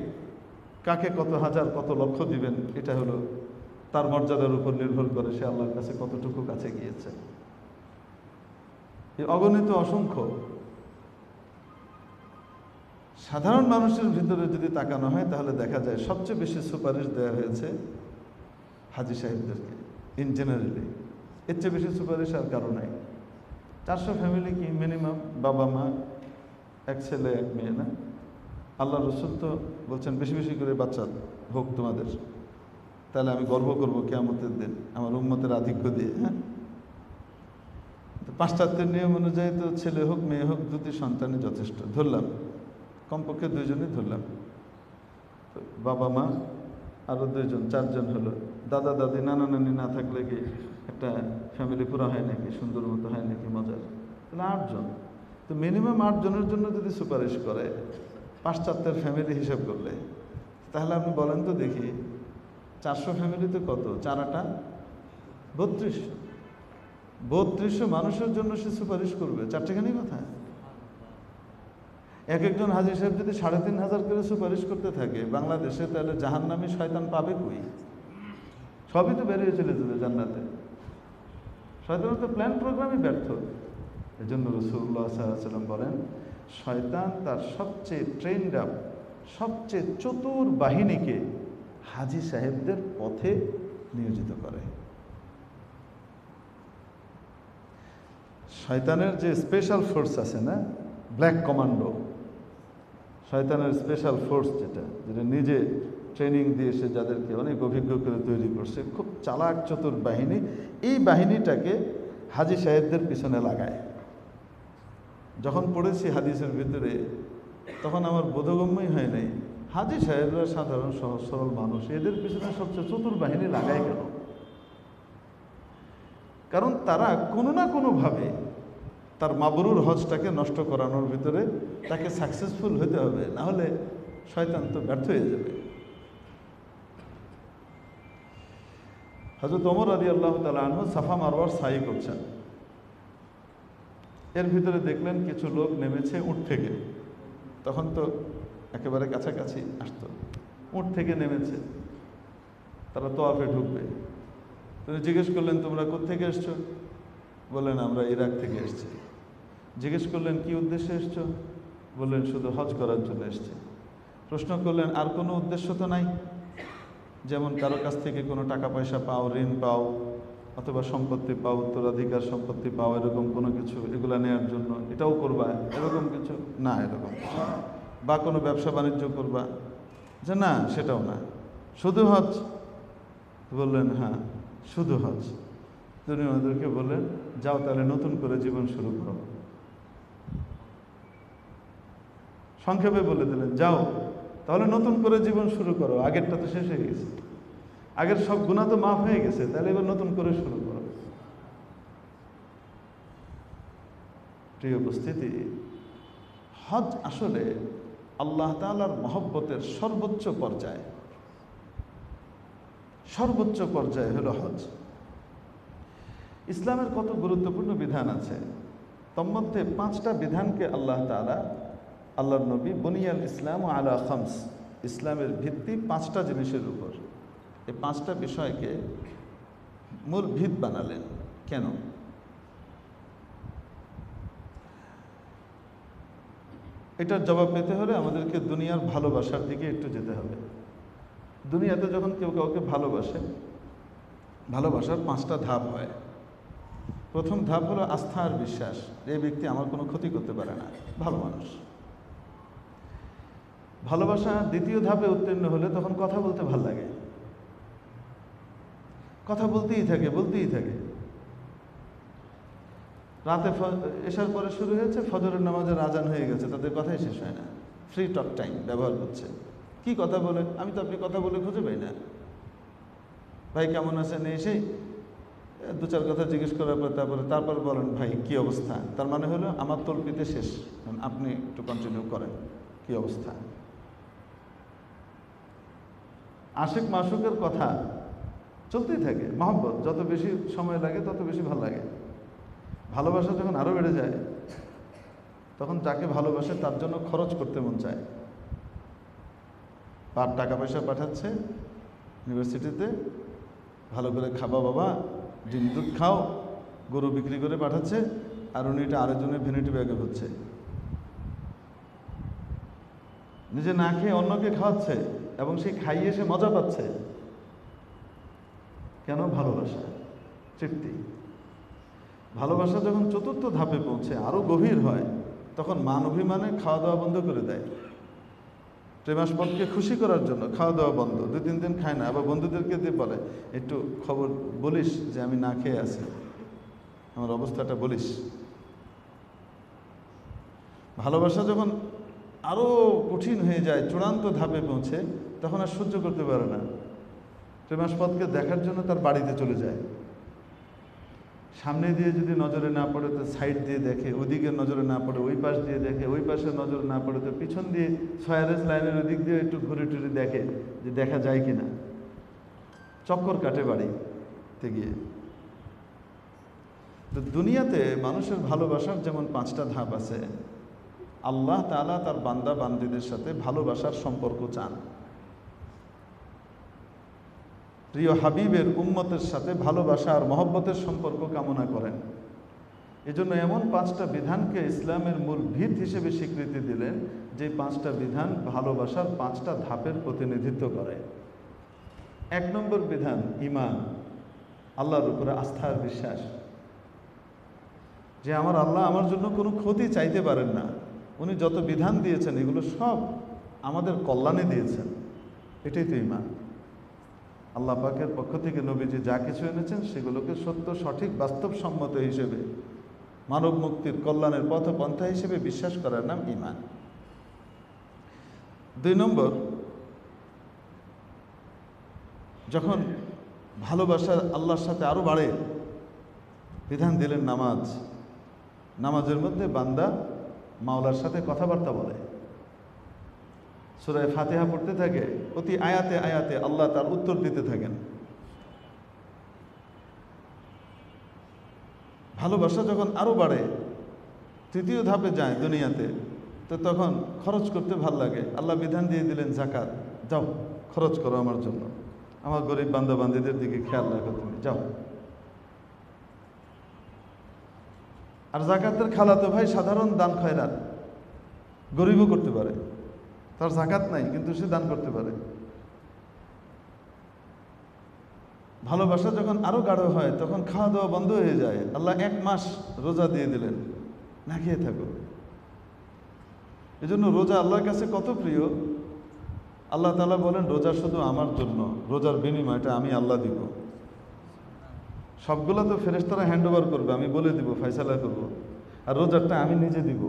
কাকে কত হাজার কত লক্ষ দিবেন এটা হলো তার মর্যাদার উপর নির্ভর করে সে আল্লাহর কাছে কতটুকু কাছে গিয়েছে। এই অগণিত অসংখ্য সাধারণ মানুষের ভিতরে যদি তাকানো হয় তাহলে দেখা যায় সবচেয়ে বেশি সুপারিশ দেওয়া হয়েছে হাজী সাহেবদেরকে ইন জেনারেলি। এর চেয়ে বেশি সুপারিশ আর কারো নাই। 400 ফ্যামিলি কি মিনিমাম? বাবা মা, এক ছেলে এক মেয়ে, না? আল্লাহ রসুল তো বলছেন বেশি বেশি করে বাচ্চা হোক তোমাদের, তাহলে আমি গর্ব করবো কিয়ামতের দিন আমার উম্মতের আধিক্য দিয়ে। হ্যাঁ, পাশ্চাত্যের নিয়ম অনুযায়ী তো ছেলে হোক মেয়ে হোক দুটি সন্তানই যথেষ্ট ধরলাম, কমপক্ষে 2 জনই ধরলাম। বাবা মা আরও 2 জন, 4 জন হলো। দাদা দাদি নানা নানি না থাকলে কি একটা ফ্যামিলি পুরো হয় নাকি? সুন্দর মতো হয় নাকি? মজার। তাহলে 8 জন, তো মিনিমাম 8 জনের জন্য যদি সুপারিশ করে পাশ্চাত্যের ফ্যামিলি হিসাব করলে, তাহলে আপনি বলেন তো দেখি 400 ফ্যামিলিতে কত? 4 8 32, 3200 মানুষের জন্য সে সুপারিশ করবে। 4টেখানি কথা। এক একজন হাজী সাহেব যদি 3500 করে সুপারিশ করতে থাকে বাংলাদেশে, তাহলে জাহান্নামী শয়তান পাবে কই? সবই তো বেরিয়ে চলে যাবে জান্নাতে। শয়তানের তো প্ল্যান প্রোগ্রামই ব্যর্থ। এই জন্য রাসূলুল্লাহ সাল্লাল্লাহু আলাইহি ওয়াসাল্লাম বলেন, শয়তান তার সবচেয়ে ট্রেন্ড আপ, সবচেয়ে চতুর বাহিনীকে হাজী সাহেবদের পথে নিয়োজিত করে। শয়তানের যে স্পেশাল ফোর্স আছে না, ব্ল্যাক কমান্ডো, শয়তানের স্পেশাল ফোর্স যেটা নিজে ট্রেনিং দিয়েছে, যাদেরকে অনেক অভিজ্ঞ করে তৈরি করছে, খুব চালাক চতুর বাহিনী, এই বাহিনীটাকে হাজী সাহেবদের পিছনে লাগায়। যখন পড়েছি হাদিসের ভিতরে তখন আমার বোধগম্যই হয় নাই, হাজী সাহেবরা সাধারণ সহজ সরল মানুষ, এদের পিছনে সবচেয়ে চতুর বাহিনী লাগায় কেন? কারণ তারা কোনো না কোনোভাবে তার মাবরুর হজটাকে নষ্ট করানোর ভিতরে তাকে সাকসেসফুল হতে হবে, না হলে শয়তান তো ব্যর্থ হয়ে যাবে। হযরত ওমর রাদিয়াল্লাহু তাআলা আনহু সাফা মারওয়ার সাই করছেন, এর ভিতরে দেখলেন কিছু লোক নেমেছে উট থেকে, তখন তো একেবারে কাছাকাছি আসতো, উট থেকে নেমেছে, তারা তোয়াফে ঢুকবে। তিনি জিজ্ঞেস করলেন তোমরা কোত্থেকে এসছো? বললেন আমরা ইরাক থেকে এসছি। জিজ্ঞেস করলেন কি উদ্দেশ্যে এসছো? বললেন শুধু হজ করার জন্য এসছি। প্রশ্ন করলেন আর কোনো উদ্দেশ্য তো নাই? যেমন কারো কাছ থেকে কোনো টাকা পয়সা পাও, ঋণ পাও, অথবা সম্পত্তি পাও, উত্তরাধিকার সম্পত্তি পাও, এরকম কোনো কিছু, এগুলা নেওয়ার জন্য এটাও করবা, এরকম কিছু না, এরকম কিছু, বা কোনো ব্যবসা বাণিজ্য করবা, যে না সেটাও না, শুধু হজ। বললেন হ্যাঁ শুধু হজ। তিনি ওদেরকে বললেন যাও তাহলে নতুন করে জীবন শুরু করো। সংক্ষেপে বলে দিলেন যাও তাহলে নতুন করে জীবন শুরু করো, আগেরটা তো শেষ হয়ে গেছে, আগের সব গুনাহ তো মাফ হয়ে গেছে, তাহলে এবার নতুন করে শুরু করো। প্রিয় উপস্থিতি, হজ আসলে আল্লাহ তাআলার মহব্বতের সর্বোচ্চ পর্যায়। সর্বোচ্চ পর্যায়ে হলো হজ। ইসলামের কত গুরুত্বপূর্ণ বিধান আছে, তন্মধ্যে 5টা বিধানকে আল্লাহ তাআলা, আল্লাহর নবী বুনিয়াল ইসলাম আলা খামস, ইসলামের ভিত্তি 5টা জিনিসের উপর। এই 5টা বিষয়কে মূল ভিত বানালেন। কেন? এটার জবাব পেতে হলে আমাদেরকে দুনিয়ার ভালোবাসার দিকে একটু যেতে হবে। দুনিয়াতে যখন কেউ কাউকে ভালোবাসে, ভালোবাসার 5টা ধাপ হয়। প্রথম ধাপ হলো আস্থা আর বিশ্বাস, যে এই ব্যক্তি আমার কোনো ক্ষতি করতে পারে না, ভালো মানুষ। ভালোবাসা দ্বিতীয় ধাপে উত্তীর্ণ হলে তখন কথা বলতে ভাল লাগে, কথা বলতেই থাকে বলতেই থাকে। রাতে এশার পরে শুরু হয়েছে, ফজরের নামাজের আজান হয়ে গেছে, তাদের কথাই শেষ হয় না। ফ্রি টক টাইম ব্যবহার করছে। কি কথা বলে? আমি তো আপনি কথা বলে খুঁজে পাই না। ভাই কেমন আছেন, এসেই 2-4 কথা জিজ্ঞেস করার পর তারপর বলেন ভাই কি অবস্থা। তার মানে হলো আমার তলপিতে শেষ, আপনি একটু কন্টিনিউ করেন, কি অবস্থা। আশিক মাশুকের কথা চলতেই থাকে। মহব্বত যত বেশি সময় লাগে তত বেশি ভালো লাগে। ভালোবাসা যখন আরো বেড়ে যায় তখন যাকে ভালোবাসে তার জন্য খরচ করতে মন চায়। আর টাকা পয়সা পাঠাচ্ছে ইউনিভার্সিটিতে, ভালো করে খাবা বাবা, ডিম দুধ খাও, গরু বিক্রি করে পাঠাচ্ছে, আর উনি এটা আরেকজনের ভ্যানিটি ব্যাগে হচ্ছে, নিজে না খেয়ে অন্যকে খাওয়াচ্ছে এবং সে খাইয়ে সে মজা পাচ্ছে। কেন? ভালোবাসা, তৃপ্তি। ভালোবাসা যখন 4র্থ ধাপে পৌঁছে আরো গভীর হয়, তখন মান অভিমানে খাওয়া দাওয়া বন্ধ করে দেয়। প্রেমাস্পদকে খুশি করার জন্য খাওয়া দাওয়া বন্ধ, 2-3 দিন খায় না। আবার বন্ধুদেরকে দিয়ে বলে একটু খবর বলিস যে আমি না খেয়ে আছি, আমার অবস্থাটা বলিস। ভালোবাসা যখন আরো কঠিন হয়ে যায়, চূড়ান্ত ধাপে পৌঁছে, তখন আর সহ্য করতে পারে না। প্রেমাস্পদকে দেখার জন্য তার বাড়িতে চলে যায়। সামনে দিয়ে যদি নজরে না পড়ে তো সাইড দিয়ে দেখে, ওদিকে নজরে না পড়ে ওই পাশ দিয়ে দেখে, ওই পাশে নজরে না পড়ে তো পিছন দিয়ে সয়ারেজ লাইনের ওদিক দিয়ে একটু ঘুরে টুরে দেখে যে দেখা যায় কিনা। চক্কর কাটে বাড়িতে গিয়ে। তো দুনিয়াতে মানুষের ভালোবাসার যেমন 5টা ধাপ আছে, আল্লাহ তাআলা তার বান্দা বান্দীদের সাথে ভালোবাসার সম্পর্ক চান। প্রিয় হাবিবের উম্মতের সাথে ভালোবাসা আর মহব্বতের সম্পর্ক কামনা করেন। এজন্য এমন 5টা বিধানকে ইসলামের মূল ভিত হিসেবে স্বীকৃতি দিলেন, যে 5টা বিধান ভালোবাসার 5টা ধাপের প্রতিনিধিত্ব করে। 1 নম্বর বিধান ঈমান, আল্লাহর উপরে আস্থা আর বিশ্বাস, যে আমার আল্লাহ আমার জন্য কোনো ক্ষতি চাইতে পারেন না। উনি যত বিধান দিয়েছেন এগুলো সব আমাদের কল্যাণে দিয়েছেন, এটাই তো ঈমান। আল্লাহ পাকের পক্ষ থেকে নবীজি যা কিছু এনেছেন সেগুলোকে সত্য, সঠিক, বাস্তবসম্মত হিসেবে, মানব মুক্তির কল্যাণের পথপন্থা হিসেবে বিশ্বাস করার নাম ঈমান। 2 নম্বর, যখন ভালোবাসা আল্লাহর সাথে আরো বাড়ে, বিধান দিলেন নামাজ। নামাজের মধ্যে বান্দা মাওলার সাথে কথাবার্তা বলে, সূরা ফাতিহা পড়তে থাকে, প্রতি আয়াতে আয়াতে আল্লাহ তার উত্তর দিতে থাকেন। ভালোবাসা যখন আরো বাড়ে, 3য় ধাপে যায় দুনিয়াতে, তো তখন খরচ করতে ভাল লাগে। আল্লাহ বিধান দিয়ে দিলেন যাকাত, যাও খরচ করো আমার জন্য, আমার গরিব বান্দা বান্দীদের দিকে খেয়াল রাখো, তুমি যাও। আর যাকাতের খালাতো ভাই সাধারণ দান খয়রাত, গরিবও করতে পারে, তার যাকাত নাই কিন্তু সে দান করতে পারে। ভালোবাসা যখন আরো গাঢ় হয় তখন খাওয়া দাওয়া বন্ধ হয়ে যায়। আল্লাহ 1 মাস রোজা দিয়ে দিলেন, না খেয়ে থাকো। এজন্য রোজা আল্লাহর কাছে কত প্রিয়। আল্লাহ তাআলা বলেন রোজা শুধু আমার জন্য, রোজার বিনিময়টা আমি আল্লাহ দিব। সবগুলো তো ফেরেশতারা হ্যান্ড ওভার করবে, আমি বলে দিব, ফয়সালা করব, আর রোজারটা আমি নিজে দিব।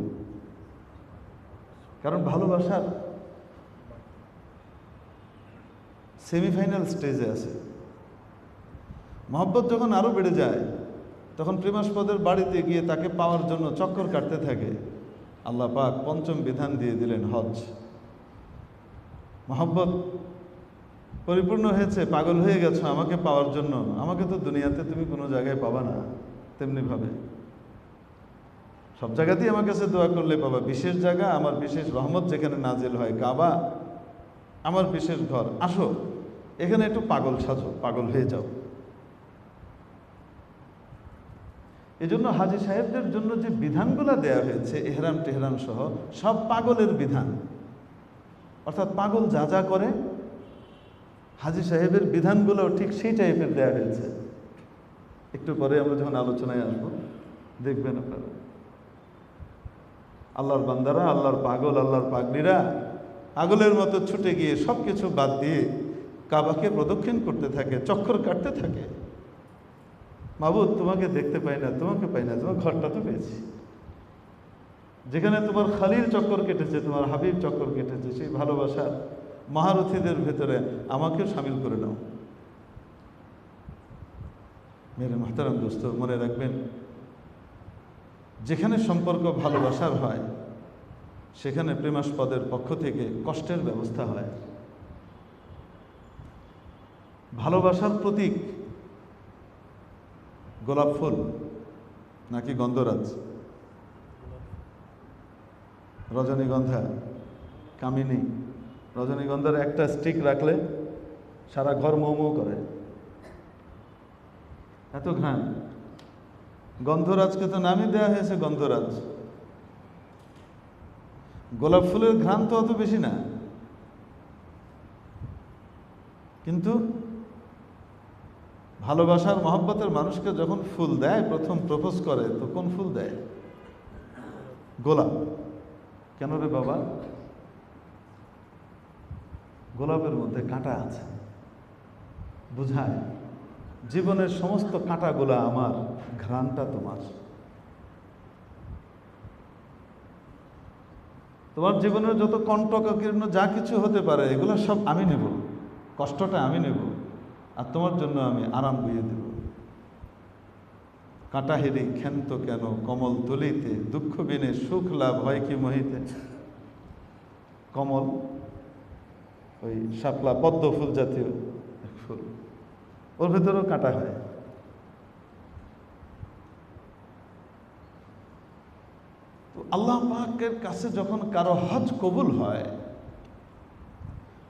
কারণ ভালোবাসার সেমিফাইনাল স্টেজে আছে। মহব্বত যখন আরও বেড়ে যায়, তখন প্রেমাস্পদের বাড়িতে গিয়ে তাকে পাওয়ার জন্য চক্কর কাটতে থাকে। আল্লাহ পাক পঞ্চম বিধান দিয়ে দিলেন হজ। মহব্বত পরিপূর্ণ হয়েছে, পাগল হয়ে গেছো আমাকে পাওয়ার জন্য, আমাকে তো দুনিয়াতে তুমি কোনো জায়গায় পাবা না। তেমনিভাবে সব জায়গাতেই আমার কাছে দোয়া করলে পাবা। বিশেষ জায়গা, আমার বিশেষ রহমত যেখানে নাজিল হয়, কাবা আমার বিশেষ ঘর, আসো এখানে একটু পাগল সাজো, পাগল হয়ে যাও। এই জন্য হাজী সাহেবদের জন্য যে বিধানগুলো দেয়া হয়েছে, এহরাম টেহরাম সহ, সব পাগলের বিধান। অর্থাৎ পাগল যা যা করে, হাজী সাহেবের বিধানগুলো ঠিক সেই টাইপের দেয়া হয়েছে। একটু পরে আমরা যখন আলোচনায় আসবো দেখবেন আপনারা। আল্লাহর বান্দারা, আল্লাহর পাগল, আল্লাহর পাগলিরা পাগলের মতো ছুটে গিয়ে সব কিছু বাদ দিয়ে কাবাকে প্রদক্ষিণ করতে থাকে, চক্কর কাটতে থাকে। মাবুদ তোমাকে দেখতে পাই না, তোমাকে পাই না, তোমার ঘরটা তো পেয়েছি। যেখানে তোমার খালিল চক্কর কেটেছে, তোমার হাবিব চক্কর কেটেছে, সেই ভালোবাসার মহারথীদের ভেতরে আমাকেও সামিল করে নাও। মেরে মুহতারাম দোস্ত, মনে রাখবেন, যেখানে সম্পর্ক ভালোবাসার হয় সেখানে প্রেমাস্পদের পক্ষ থেকে কষ্টের ব্যবস্থা হয়। ভালোবাসার প্রতীক গোলাপ ফুল নাকি গন্ধরাজ, রজনীগন্ধা, কামিনী। রজনীগন্ধার একটা স্টিক রাখলে সারা ঘর মৌ মৌ করে, এত ঘ্রাণ। গন্ধরাজকে তো নামই দেওয়া হয়েছে গন্ধরাজ। গোলাপ ফুলের ঘ্রাণ তো অত বেশি না, কিন্তু ভালোবাসার মহব্বতের মানুষকে যখন ফুল দেয়, প্রথম প্রপোজ করে, তো কোন ফুল দেয়? গোলাপ। কেন রে বাবা? গোলাপের মধ্যে কাঁটা আছে, বুঝায় জীবনের সমস্ত কাঁটাগুলা আমার, ঘ্রাণটা তোমার। তোমার জীবনের যত কণ্টকীর্ণ যা কিছু হতে পারে, এগুলো সব আমি নেব, কষ্টটা আমি নেব, আর তোমার জন্য আমি আরাম বইয়ে দেব। কাঁটা হেরি ক্ষান্ত কেন কমল তলিতে, দুঃখ বিনে সুখ লাভ হয় কি মহিতে। কমল ওই শাপলা পদ্ম ফুল জাতীয় ফুল, ওর ভেতরেও কাঁটা হয়। তো আল্লাহ পাকের কাছে যখন কারো হজ কবুল হয়,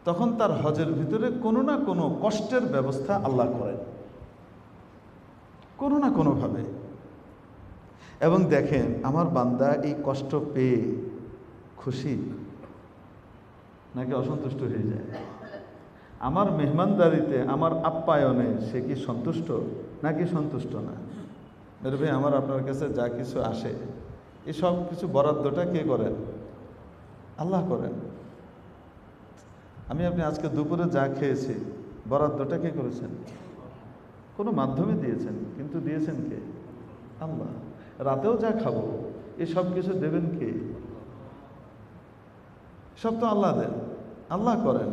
তখন তার হজের ভিতরে কোনো না কোনো কষ্টের ব্যবস্থা আল্লাহ করেন, কোনো না কোনোভাবে। এবং দেখেন, আমার বান্দা এই কষ্ট পেয়ে খুশি নাকি অসন্তুষ্ট হয়ে যায়? আমার মেহমানদারিতে, আমার আপ্যায়নে সে কি সন্তুষ্ট নাকি সন্তুষ্ট না? মেরে ভাই, আমার আপনার কাছে যা কিছু আসে, এই সব কিছু বরাদ্দটা কে করেন? আল্লাহ করেন। আমি আপনি আজকে দুপুরে যা খেয়েছি, বরাদ্দটা কে করেছেন? কোনো মাধ্যমে দিয়েছেন, কিন্তু দিয়েছেন কে? আল্লাহ। রাতেও যা খাবো, এই সব কিছু দেবেন কে? সব তো আল্লাহ দেন, আল্লাহ করেন।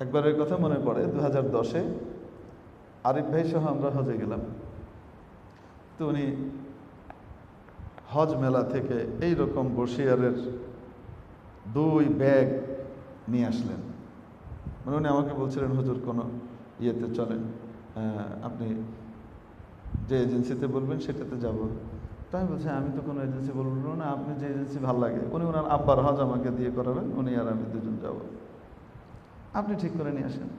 একবারের কথা মনে পড়ে, 2010-এ আরিফ ভাই সহ আমরা হজে গেলাম। তো উনি হজ মেলা থেকে এই রকম বসিয়ারের 2 ব্যাগ নিয়ে আসলেন। মানে উনি আমাকে বলছিলেন, হুজুর কোনো ইয়েতে চলেন, আপনি যে এজেন্সিতে বলবেন সেটাতে যাব। তো আমি বলছি, আমি তো কোনো এজেন্সি বলবো না, আপনি যে এজেন্সি ভালো লাগে। উনি ওনার আব্বার হজ আমাকে দিয়ে করাবেন, উনি আর আমি দুজন যাব, আপনি ঠিক করে নিয়ে আসেন।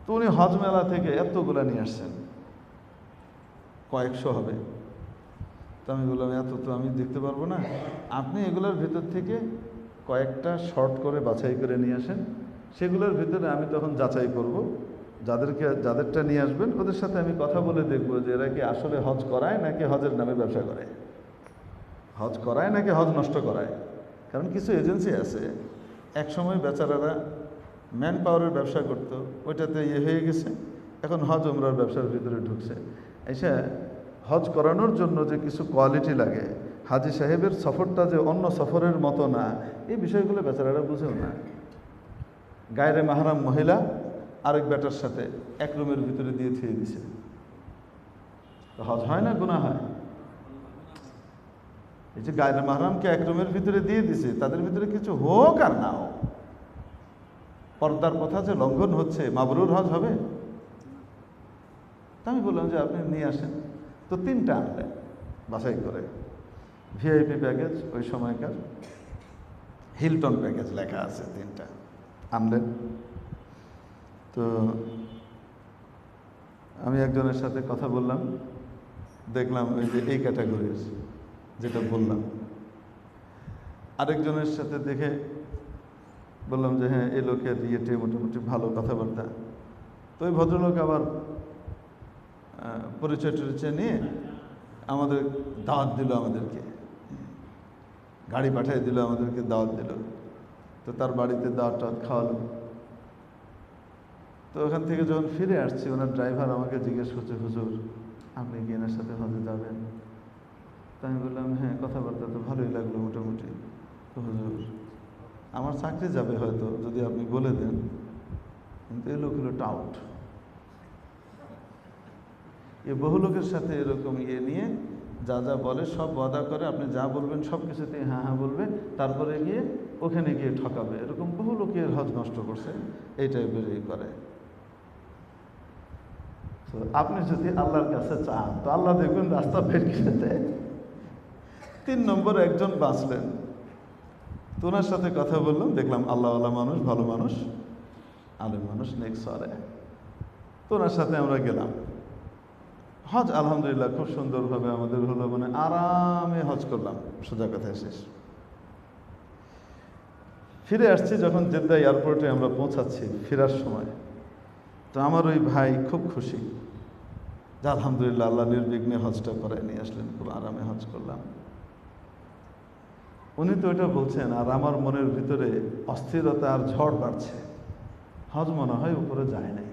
তো উনি হজ মেলা থেকে এতগুলা নিয়ে আসছেন, কয়েকশো হবে। তো আমি বললাম, এত তো আমি দেখতে পারবো না, আপনি এগুলোর ভেতর থেকে কয়েকটা শর্ট করে বাছাই করে নিয়ে আসেন, সেগুলোর ভিতরে আমি তখন যাচাই করব। যাদেরটা নিয়ে আসবেন ওদের সাথে আমি কথা বলে দেখবো যে এরা কি আসলে হজ করায় নাকি হজের নামে ব্যবসা করে। হজ করায় নাকি হজ নষ্ট করায়? কারণ কিছু এজেন্সি আছে, এক সময় বেচারারা ম্যান পাওয়ারের ব্যবসা করতো, ওইটাতে হয়ে গেছে, এখন হজ উমরার ব্যবসার ভিতরে ঢুকছে। এসে হজ করানোর জন্য যে কিছু কোয়ালিটি লাগে, হাজি সাহেবের সফরটা যে অন্য সফরের মতো না, এই বিষয়গুলো বেচারারা বুঝেও না। গায়রে মাহরাম মহিলা আরেক বেটার সাথে এক রুমের ভিতরে দিয়ে থুয়ে দিছে, তো হজ হয় না গুনাহ হয়? এই যে গায়রে মাহরামকে এক রুমের ভিতরে দিয়ে দিছে, তাদের ভিতরে কিছু হোক আর না হোক, পর্দার কথা যে লঙ্ঘন হচ্ছে, মাবরুর হজ হবে? তা আমি বললাম যে আপনি নিয়ে আসেন। তো 3টা আনলেন বাছাই করে, ভিআইপি প্যাকেজ, ওই সময়কার হিলটন প্যাকেজ লেখা আছে, 3টা আনলেন। তো আমি একজনের সাথে কথা বললাম, দেখলাম ওই যে এই ক্যাটাগরির যেটা বললাম। আরেকজনের সাথে দেখে বললাম যে হ্যাঁ, এই লোকের ইয়েটে মোটামুটি ভালো কথাবার্তা। তো ওই ভদ্রলোক আবার পরিচয় টরিচয় নিয়ে আমাদের দাওয়াত দিল, আমাদেরকে গাড়ি পাঠিয়ে দিল, আমাদেরকে দাওয়াত দিল। তো তার বাড়িতে দাওয়াত টাওয়াত খাওয়ালো। তো ওখান থেকে যখন ফিরে আসছি, ওনার ড্রাইভার আমাকে জিজ্ঞেস করছে, হুজুর আপনি কি এনার সাথে হজে যাবেন? তো আমি বললাম হ্যাঁ, কথাবার্তা তো ভালোই লাগলো মোটামুটি। তো হুজুর আমার চাকরি যাবে হয়তো যদি আপনি বলে দেন, কিন্তু এই লোক হলো টাউট, এ বহু লোকের সাথে এরকম নিয়ে যা যা বলে সব ওয়াদা করে, আপনি যা বলবেন সব কিছুতে হ্যাঁ হ্যাঁ বলবে, তারপরে গিয়ে ওখানে গিয়ে ঠকাবে। এরকম বহু লোকের হজ নষ্ট করছে, এই টাইপেরই করে। তো আপনি যদি আল্লাহর কাছে চান তো আল্লাহ দেখবেন রাস্তা বের করে দেয়। 3 নম্বর একজন বাঁচলেন, তো ওনার সাথে কথা বললাম, দেখলাম আল্লাহওয়ালা মানুষ, ভালো মানুষ, আলেম মানুষ, নেক্সট সরে। তো ওনার সাথে আমরা গেলাম। হজ আলহামদুলিল্লাহ খুব সুন্দরভাবে আমাদের হলো, মানে আরামে হজ করলাম, সোজা কথায় শেষ। ফিরে আসছি যখন জেদ্দা এয়ারপোর্টে আমরা পৌঁছাচ্ছি ফেরার সময়, তো আমার ওই ভাই খুব খুশি যে আলহামদুলিল্লাহ আল্লাহ নির্বিঘ্নে হজটা করায় নিয়ে আসলেন, খুব আরামে হজ করলাম। উনি তো এটা বলছেন, আর আমার মনের ভিতরে অস্থিরতা আর ঝড় বাড়ছে। হজ মনে হয় উপরে যায় নাই,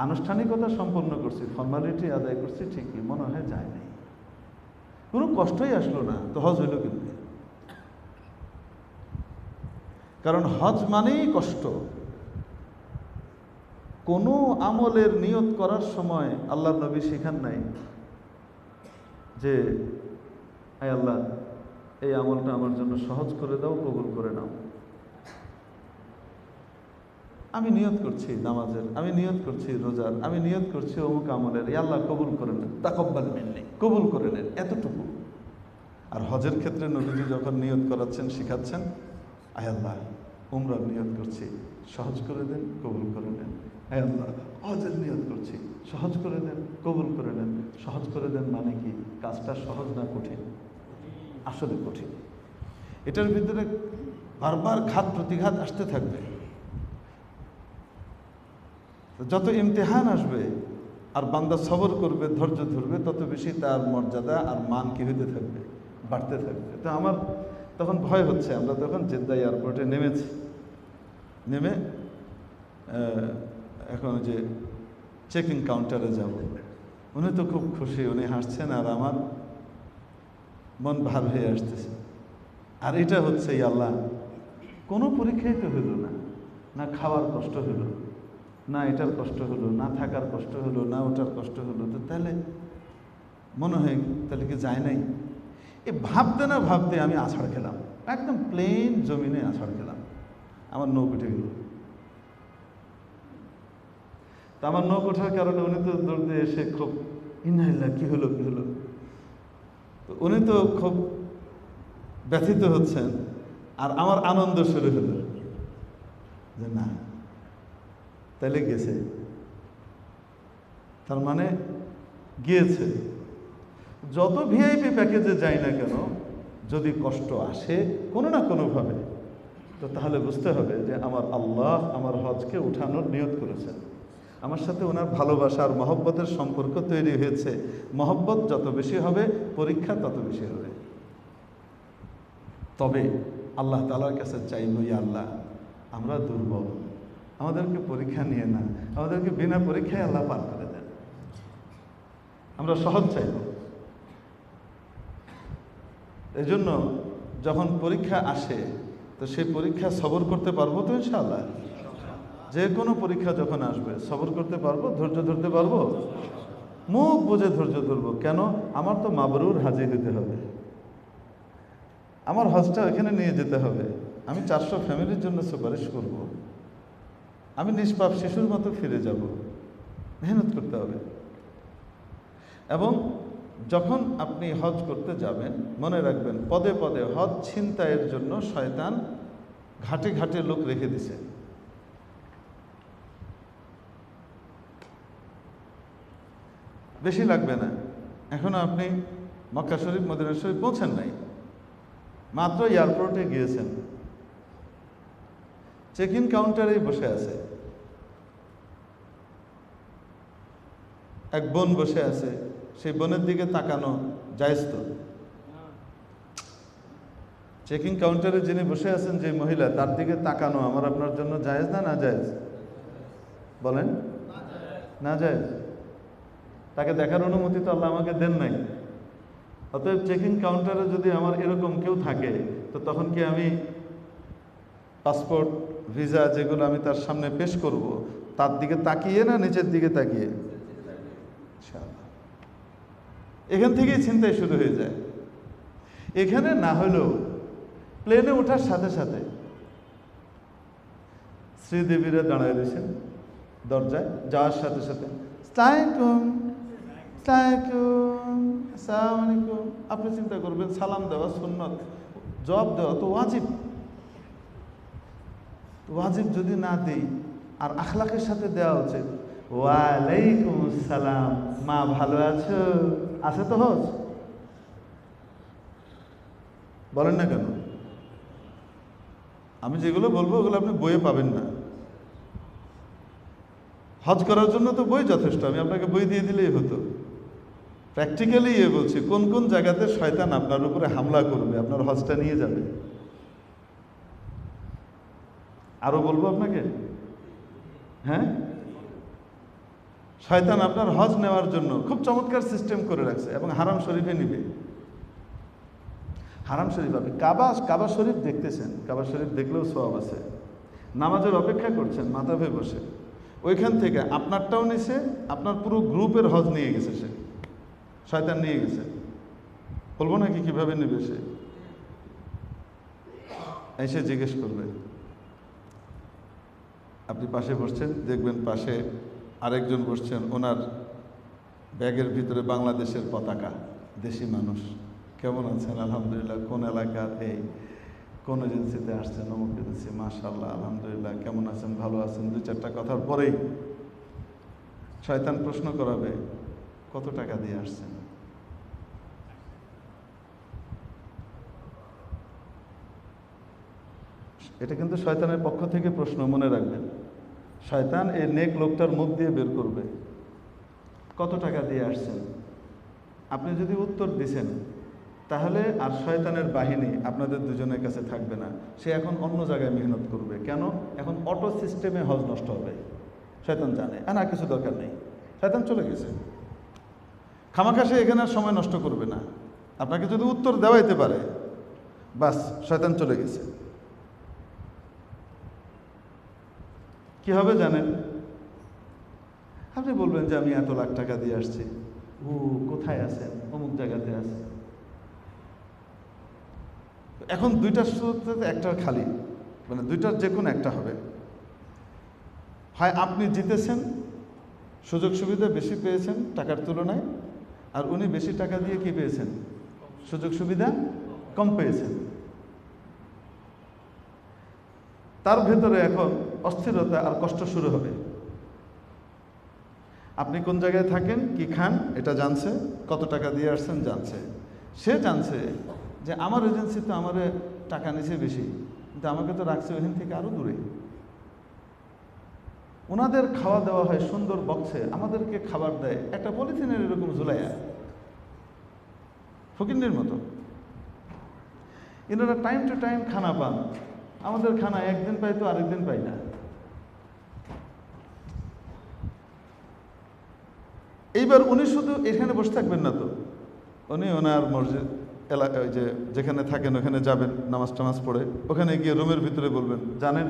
আনুষ্ঠানিকতা সম্পন্ন করছি, ফর্মালিটি আদায় করছি ঠিকই, মনে হয় যায় নাই, কোনো কষ্টই আসলো না। তো হজ হইল কিন্তু, কারণ হজ মানেই কষ্ট। কোনো আমলের নিয়ত করার সময় আল্লাহর নবী শিখান নাই যে আয় আল্লাহ এই আমলটা আমার জন্য সহজ করে দাও, কবুল করে নাও। আমি নিয়ত করছি নামাজের, আমি নিয়ত করছি রোজার, আমি নিয়ত করছি অমুক আমলের, আল্লাহ কবুল করে নেন, তাকব্বাল মিন্নি, কবুল করে নেন, এতটুকু। আর হজের ক্ষেত্রে নবীজি যখন নিয়ত করাচ্ছেন, শিখাচ্ছেন, আয় আল্লাহ উমরার নিয়ত করছি, সহজ করে দেন, কবুল করে নেন। আয় আল্লাহ হজের নিয়ত করছি, সহজ করে দেন, কবুল করে নেন। সহজ করে দেন মানে কি? কাজটা সহজ না কঠিন? আসলে কঠিন। এটার ভিতরে বারবার ঘাত প্রতিঘাত আসতে থাকবে। যত ইমতিহান আসবে আর বান্দা সবর করবে, ধৈর্য ধরবে, তত বেশি তার মর্যাদা আর মান কি হইতে থাকবে? বাড়তে থাকবে। তো আমার তখন ভয় হচ্ছে। আমরা তখন জেদ্দা এয়ারপোর্টে নেমেছি, নেমে এখন যে চেকিং কাউন্টারে যাব। উনি তো খুব খুশি, উনি হাসছেন, আর আমার মন ভার হয়ে আসতেছে। আর এটা হচ্ছে আল্লাহ, কোনো পরীক্ষাই তো হইল না, না খাওয়ার কষ্ট হলো, না এটার কষ্ট হলো, না থাকার কষ্ট হলো, না ওটার কষ্ট হলো। তো তাহলে মনে হয় তাহলে কি যায় নাই? এ ভাবতে না ভাবতে আমি আছাড় খেলাম, একদম প্লেন জমিনে আছাড় খেলাম। আমার নৌক উঠে গেল। তা আমার নৌক ওঠার কারণে উনি তো দৌড় দিয়ে এসে খুব ইন্নালিল্লাহ, কি হলো কি হলো। তো উনি তো খুব ব্যথিত হচ্ছেন, আর আমার আনন্দ শুরু হলো যে না তাহলে গেছে, তার মানে গিয়েছে। যত ভিআইপি প্যাকেজে যাই না কেন, যদি কষ্ট আসে কোনো না কোনোভাবে, তো তাহলে বুঝতে হবে যে আমার আল্লাহ আমার হজকে উঠানোর নিয়ত করেছেন। আমার সাথে ওনার ভালোবাসা আর মহব্বতের সম্পর্ক তৈরি হয়েছে। মহব্বত যত বেশি হবে, পরীক্ষা তত বেশি হবে। তবে আল্লাহ তাআলার কাছে চাইব, ইয়া আল্লাহ, আমরা দুর্বল, আমাদেরকে পরীক্ষা নিয়ে না, আমাদেরকে বিনা পরীক্ষায় আল্লাহ পার করে দেন। আমরা সহজ চাইব। এই জন্য যখন পরীক্ষা আসে, তো সেই পরীক্ষা সবর করতে পারবো তো ইনশাআল্লাহ? যে কোনো পরীক্ষা যখন আসবে সবর করতে পারবো, ধৈর্য ধরতে পারবো, মুখ বুঝে ধৈর্য ধরবো। কেন? আমার তো মাবরুর হাজি হতে হবে, আমার হজটা এখানে নিয়ে যেতে হবে, আমি 400 ফ্যামিলির জন্য সুপারিশ করব, আমি নিষ্পাপ শিশুর মতো ফিরে যাব। মেহনত করতে হবে। এবং যখন আপনি হজ করতে যাবেন, মনে রাখবেন পদে পদে হজ ছিনতাইয়ের জন্য শয়তান ঘাটে ঘাটে লোক রেখে দিছে। বেশি লাগবে না, এখনো আপনি মক্কা শরীফ মদিনা শরীফ পৌঁছেন নাই, মাত্র এয়ারপোর্টে গিয়েছেন, চেক ইন কাউন্টারেই বসে আছে এক বোন বসে আছে, সেই বোনের দিকে তাকানো জায়েজ তো? চেকিং কাউন্টারে যিনি বসে আছেন, যে মহিলা, তার দিকে তাকানো আমার আপনার জন্য জায়েজ না না জায়েজ? বলেন না জায়েজ। তাকে দেখার অনুমতি তো আল্লাহ আমাকে দেন নাই। অতএব চেকিং কাউন্টারে যদি আমার এরকম কেউ থাকে, তো তখন কি আমি পাসপোর্ট ভিসা যেগুলো আমি তার সামনে পেশ করব, তার দিকে তাকিয়ে না নিচের দিকে তাকিয়ে? এখান থেকেই ছিনতাই শুরু হয়ে যায়। এখানে না হলেও প্লেনে ওঠার সাথে সাথে শ্রীদেবীরা দাঁড়ায় রয়েছেন দরজায়, যাওয়ার সাথে সাথে আসসালামু আলাইকুম। আপনি চিন্তা করবেন সালাম দেওয়া সুন্নত, জবাব দেওয়া তো ওয়াজিব। ওয়াজিব যদি না দিই, আর আখলাকের সাথে দেওয়া উচিত। ওয়ালাইকুম আসসালাম, মা ভালো আছো? আছে তো হজ? বলেন না কেন? আমি যেগুলো বলবো ওগুলো আপনি বইয়ে পাবেন না। হজ করার জন্য তো বই যথেষ্ট, আমি আপনাকে বই দিয়ে দিলেই হতো। প্র্যাকটিক্যালি বলছি, কোন কোন জায়গাতে শয়তান আপনার উপরে হামলা করবে, আপনার হজটা নিয়ে যাবে। আরো বলবো আপনাকে? হ্যাঁ, শয়তান আপনার হজ নেওয়ার জন্য খুব চমৎকার সিস্টেম করে রাখছে, এবং হারাম শরীফে নিবে। হারাম শরীফ, আপনি কাবা শরীফ দেখতেছেন, কাবা শরীফ দেখলেও সওয়াব আছে। নামাজের অপেক্ষা করছেন মাথা ভেবে বসে, ওইখান থেকে আপনারটাও নিছে, আপনার পুরো গ্রুপের হজ নিয়ে গেছে, সে শয়তান নিয়ে গেছে। বলবো নাকি কিভাবে নেবে? সে এসে জিজ্ঞেস করবে। আপনি পাশে বসছেন, দেখবেন পাশে আরেকজন বসছেন, ওনার ব্যাগের ভিতরে বাংলাদেশের পতাকা, দেশি মানুষ। কেমন আছেন? আলহামদুলিল্লাহ। কোন এলাকার? এই কোন এজেন্সিতে আসছেন? অমুক এজেন্সি। মাশাআল্লাহ, আলহামদুলিল্লাহ। কেমন আছেন? ভালো আছেন। 2-4টা কথার পরেই শয়তান প্রশ্ন করাবে, কত টাকা দিয়ে আসছেন? এটা কিন্তু শয়তানের পক্ষ থেকে প্রশ্ন, মনে রাখবেন। শয়তান এই নেক লোকটার মুখ দিয়ে বের করবে, কত টাকা দিয়ে আসছেন? আপনি যদি উত্তর দিছেন, তাহলে আর শয়তানের বাহিনী আপনাদের দুজনের কাছে থাকবে না। সে এখন অন্য জায়গায় মেহনত করবে। কেন? এখন অটো সিস্টেমে হজ নষ্ট হবে। শয়তান জানে না কিছু দরকার নেই, শয়তান চলে গেছে। খামাখা সে এখানে আর সময় নষ্ট করবে না। আপনাকে যদি উত্তর দেওয়াইতে পারে, বাস, শয়তান চলে গেছে। কি হবে জানেন? আপনি বলবেন যে আমি এত লাখ টাকা দিয়ে আসছি। ও কোথায় আছেন? অমুক জায়গাতে আছে। এখন 2টার শুরুতে একটা খালি, মানে 2টার যে কোনো একটা হবে। হয় আপনি জিতেছেন, সুযোগ সুবিধা বেশি পেয়েছেন টাকার তুলনায়, আর উনি বেশি টাকা দিয়ে কি পেয়েছেন? সুযোগ সুবিধা কম পেয়েছেন। তার ভেতরে এখন অস্থিরতা আর কষ্ট শুরু হবে। আপনি কোন জায়গায় থাকেন, কি খান, এটা জানছে, কত টাকা দিয়ে আসছেন জানছে। সে জানছে যে আমার এজেন্সি তো আমার টাকা নিছে বেশি, কিন্তু আমাকে তো রাখছে ওইখান থেকে আরো দূরে। ওনাদের খাওয়া দেওয়া হয় সুন্দর বক্সে, আমাদেরকে খাবার দেয় একটা পলিথিনের এরকম ঝুলাইয়া, ফকিন্নির মতো। এনারা টাইম টু টাইম খানা পান, আমাদের খানা একদিন পাই তো আরেকদিন পাই না। এইবার উনি শুধু এখানে বসে থাকবেন না তো, উনি ওনার মসজিদ এলাকা ওই যে যেখানে থাকেন ওখানে যাবেন, নামাজ টামাজ পড়ে ওখানে গিয়ে রুমের ভিতরে বলবেন জানেন,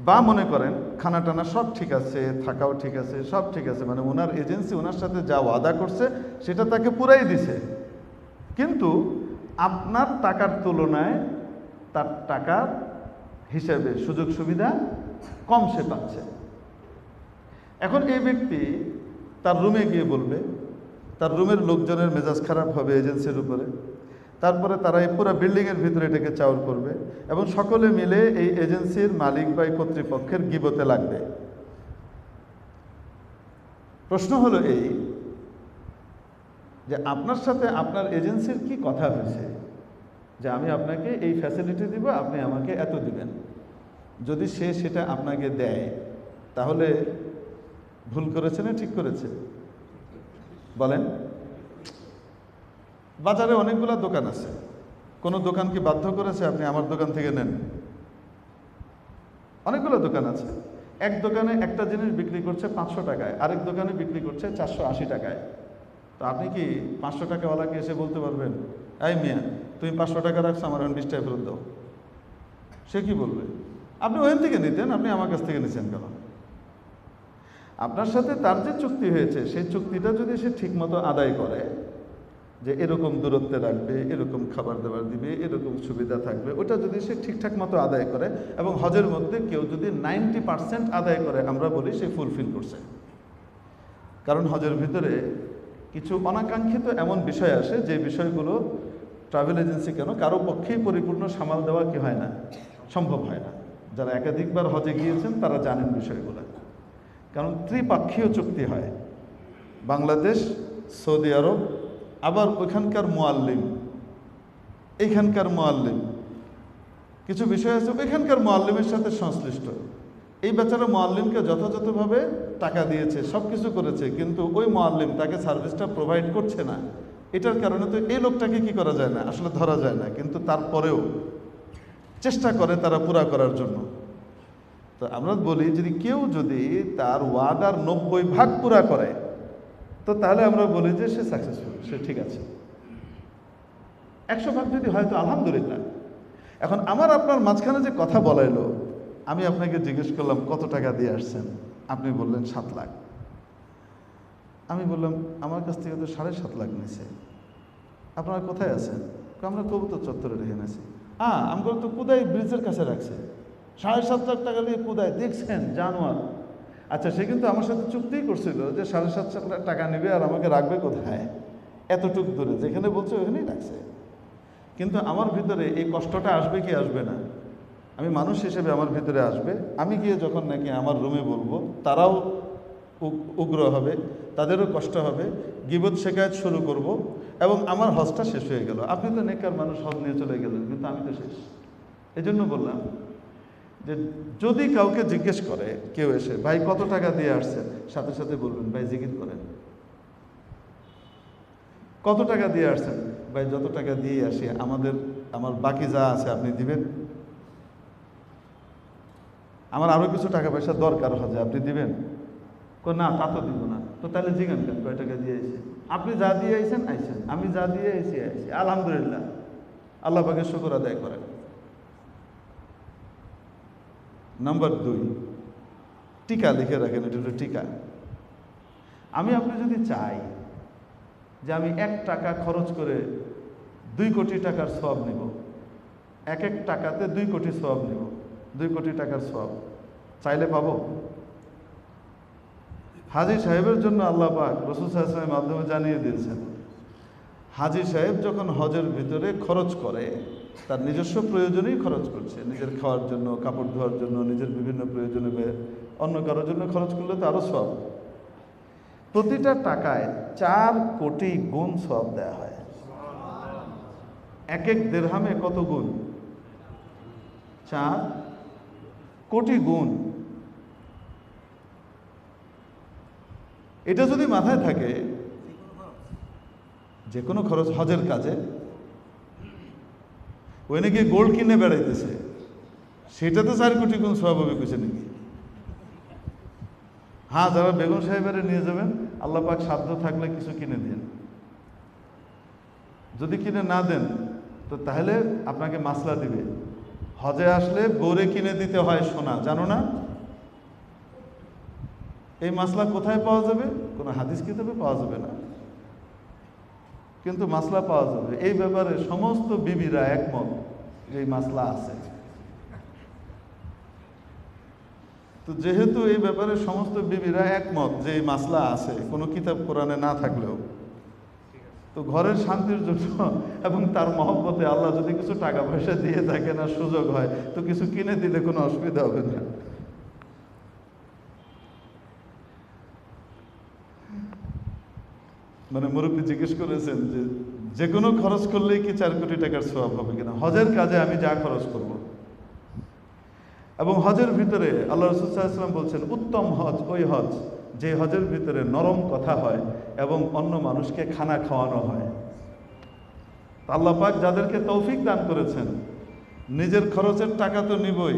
বা মনে করেন খানা টানা সব ঠিক আছে, থাকাও ঠিক আছে, সব ঠিক আছে, মানে ওনার এজেন্সি ওনার সাথে যা ওয়াদা করছে সেটা তাকে পুরাই দিছে, কিন্তু আপনার টাকার তুলনায় তার টাকার হিসেবে সুযোগ সুবিধা কম সে পাচ্ছে। এখন এই ব্যক্তি তার রুমে গিয়ে বলবে, তার রুমের লোকজনের মেজাজ খারাপ হবে এজেন্সির উপরে, তারপরে তারা এই পুরো বিল্ডিংয়ের ভিতরে এটাকে চাউর করবে এবং সকলে মিলে এই এজেন্সির মালিক বা কর্তৃপক্ষের গিবতে লাগবে। প্রশ্ন হলো এই যে আপনার সাথে আপনার এজেন্সির কি কথা হয়েছে যে আমি আপনাকে এই ফ্যাসিলিটি দিব, আপনি আমাকে এত দিবেন। যদি সে সেটা আপনাকে দেয় তাহলে ভুল করেছে না ঠিক করেছে বলেন? বাজারে অনেকগুলো দোকান আছে, কোনো দোকান কি বাধ্য করেছে আপনি আমার দোকান থেকে নেন? অনেকগুলো দোকান আছে, এক দোকানে একটা জিনিস বিক্রি করছে 500 টাকায়, আরেক দোকানে বিক্রি করছে 480 টাকায়। তো আপনি কি 500 টাকাওয়ালাকে এসে বলতে পারবেন এই মিয়া তুমি 500 টাকা রাখছো, আমার 20 টাকা ফেরত দাও? সে কি বলবে? আপনি ওখান থেকে নিতেন, আপনি আমার কাছ থেকে নিচ্ছেন কেন? আপনার সাথে তার যে চুক্তি হয়েছে সেই চুক্তিটা যদি সে ঠিকমতো আদায় করে, যে এরকম দূরত্বে রাখবে, এরকম খাবার দাবার দিবে, এরকম সুবিধা থাকবে, ওটা যদি সে ঠিকঠাক মতো আদায় করে, এবং হজের মধ্যে কেউ যদি 90% আদায় করে, আমরা বলি সে ফুলফিল করছে। কারণ হজের ভিতরে কিছু অনাকাঙ্ক্ষিত এমন বিষয় আসে যে বিষয়গুলো ট্রাভেল এজেন্সি কেন কারো পক্ষেই পরিপূর্ণ সামাল দেওয়া কি হয় না, সম্ভব হয় না। যারা একাধিকবার হজে গিয়েছেন তারা জানেন বিষয়গুলো। কারণ ত্রিপাক্ষীয় চুক্তি হয়, বাংলাদেশ, সৌদি আরব, আবার ওইখানকার মুআল্লিম, এইখানকার মুআল্লিম, কিছু বিষয় আছে ওইখানকার মুআল্লিমের সাথে সংশ্লিষ্ট। এই বেচারা মুআল্লিমকে যথাযথভাবে টাকা দিয়েছে, সব কিছু করেছে, কিন্তু ওই মুআল্লিম তাকে সার্ভিসটা প্রোভাইড করছে না। এটার কারণে তো এই লোকটাকে কি করা যায় না, আসলে ধরা যায় না, কিন্তু তারপরেও চেষ্টা করে তারা পুরা করার জন্য। তো আমরা বলি যদি কেউ যদি তার ওয়াদার 90% পুরা করে তো তাহলে আমরা বলি যে সে সাকসেসফুল, সে ঠিক আছে। 100% যদি হয় তো আলহামদুলিল্লাহ। এখন আমার আপনার মাঝখানে যে কথা বলাইলো, আমি আপনাকে জিজ্ঞেস করলাম কত টাকা দিয়ে আসছেন, আপনি বললেন 7 লাখ। আমি বললাম আমার কাছ থেকে তো 7.5 লাখ নিছে, আপনারা কোথায় আছেন? আমরা কবুতর চত্বরে রেখে নিয়েছি। আমি তো কোদাই ব্রিজের কাছে রাখছে, 7.5 লাখ টাকা দিয়ে কোদায়, দেখছেন জানোয়ার। আচ্ছা, সে কিন্তু আমার সাথে চুক্তিই করছিল যে 7.5 লাখ টাকা নেবে আর আমাকে রাখবে কোথায়, এতটুক দূরে, যেখানে বলছে ওখানেই রাখছে। কিন্তু আমার ভিতরে এই কষ্টটা আসবে কি আসবে না? আমি মানুষ হিসেবে আমার ভিতরে আসবে। আমি গিয়ে যখন নাকি আমার রুমে বলবো, তারাও উগ্র হবে, তাদেরও কষ্ট হবে, গিবত শেখায়ত শুরু করব, এবং আমার হজটা শেষ হয়ে গেল। আপনি তো নেককার মানুষ, হজ নিয়ে চলে গেলেন, কিন্তু আমি তো শেষ। এই জন্য বললাম যে যদি কাউকে জিজ্ঞেস করে কেউ এসে, ভাই কত টাকা দিয়ে আসছেন, সাথে সাথে বলবেন ভাই জিকির করেন। কত টাকা দিয়ে আসছেন? ভাই যত টাকা দিয়ে আসি, আমার বাকি যা আছে আপনি দিবেন। আমার আরো কিছু টাকা পয়সা দরকার হবে, আপনি দিবেন? না, তা তো দিব না। তো তাহলে জিজ্ঞান কেন কয় টাকা দিয়ে আইছেন? আপনি যা দিয়ে আইছেন আইছেন, আমি যা দিয়ে আইছি আইছি, আলহামদুলিল্লাহ, আল্লাহ পাকের শুকর আদায় করেন। নাম্বার 2, টিকা লিখে রাখেন, এটা হলো টিকা। আপনি যদি চাই যে আমি 1 টাকা খরচ করে 2 কোটি টাকার সওয়াব নেব, এক টাকাতে 2 কোটি সওয়াব নেব, 2 কোটি টাকার সওয়াব চাইলে পাবো? হাজী সাহেবের জন্য আল্লাহ পাক রাসূল সাল্লাল্লাহু আলাইহি ওয়াসাল্লামের মাধ্যমে জানিয়ে দিয়েছেন, হাজী সাহেব যখন হজের ভিতরে খরচ করে তার নিজস্ব প্রয়োজনেই খরচ করছে, নিজের খাওয়ার জন্য, কাপড় ধোয়ার জন্য, নিজের বিভিন্ন প্রয়োজনে, অন্য কারোর জন্য খরচ করলে তো আরও সওয়াব। প্রতিটা টাকায় 4 কোটি গুণ সওয়াব দেয়া হয়। এক দিরহামে কত গুণ? 4 কোটি গুণ। এটা যদি মাথায় থাকে, যে কোনো খরচ হজের কাজে, ওই নাকি গোল্ড কিনে বেড়াইতেছে, সেটা তো 4 কোটি গুণ স্বাভাবিক হয়েছে নাকি? হ্যাঁ, যারা বেগম সাহেবের নিয়ে যাবেন, আল্লাহ পাক সাধ্য থাকলে কিছু কিনে দিন। যদি কিনে না দেন তো তাহলে আপনাকে মাসলা দিবে। হজে আসলে গড়ে কিনে দিতে হয় সোনা, জানো না? এই মাসলা কোথায় পাওয়া যাবে? কোনো হাদিস কিতাবে পাওয়া যাবে না, কিন্তু মাসলা পাওয়া যাবে। এই ব্যাপারে সমস্ত বিবিরা একমত যে এই মাসলা আছে। তো যেহেতু এই ব্যাপারে সমস্ত বিবিরা একমত যে এই মাসলা আছে, কোনো কিতাব কোরআনে না থাকলেও, তো ঘরের শান্তির জন্য এবং তার মহব্বতে আল্লাহ যদি কিছু টাকা পয়সা দিয়ে থাকে, না সুযোগ হয়, তো কিছু কিনে দিলে কোনো অসুবিধা হবে না। মানে মুরব্বী জিজ্ঞেস করেছেন যে যে কোনো খরচ করলেই কি 4 কোটি টাকার সওয়াব হবে কিনা? হজের কাজে আমি যা খরচ করব। এবং হজের ভিতরে আল্লাহ রাসূল সাল্লাল্লাহু আলাইহি ওয়াসাল্লাম বলছেন, উত্তম হজ ওই হজ যে হজের ভিতরে নরম কথা হয় এবং অন্য মানুষকে খানা খাওয়ানো হয়। আল্লাহ পাক যাদেরকে তৌফিক দান করেছেন, নিজের খরচের টাকা তো নিবই,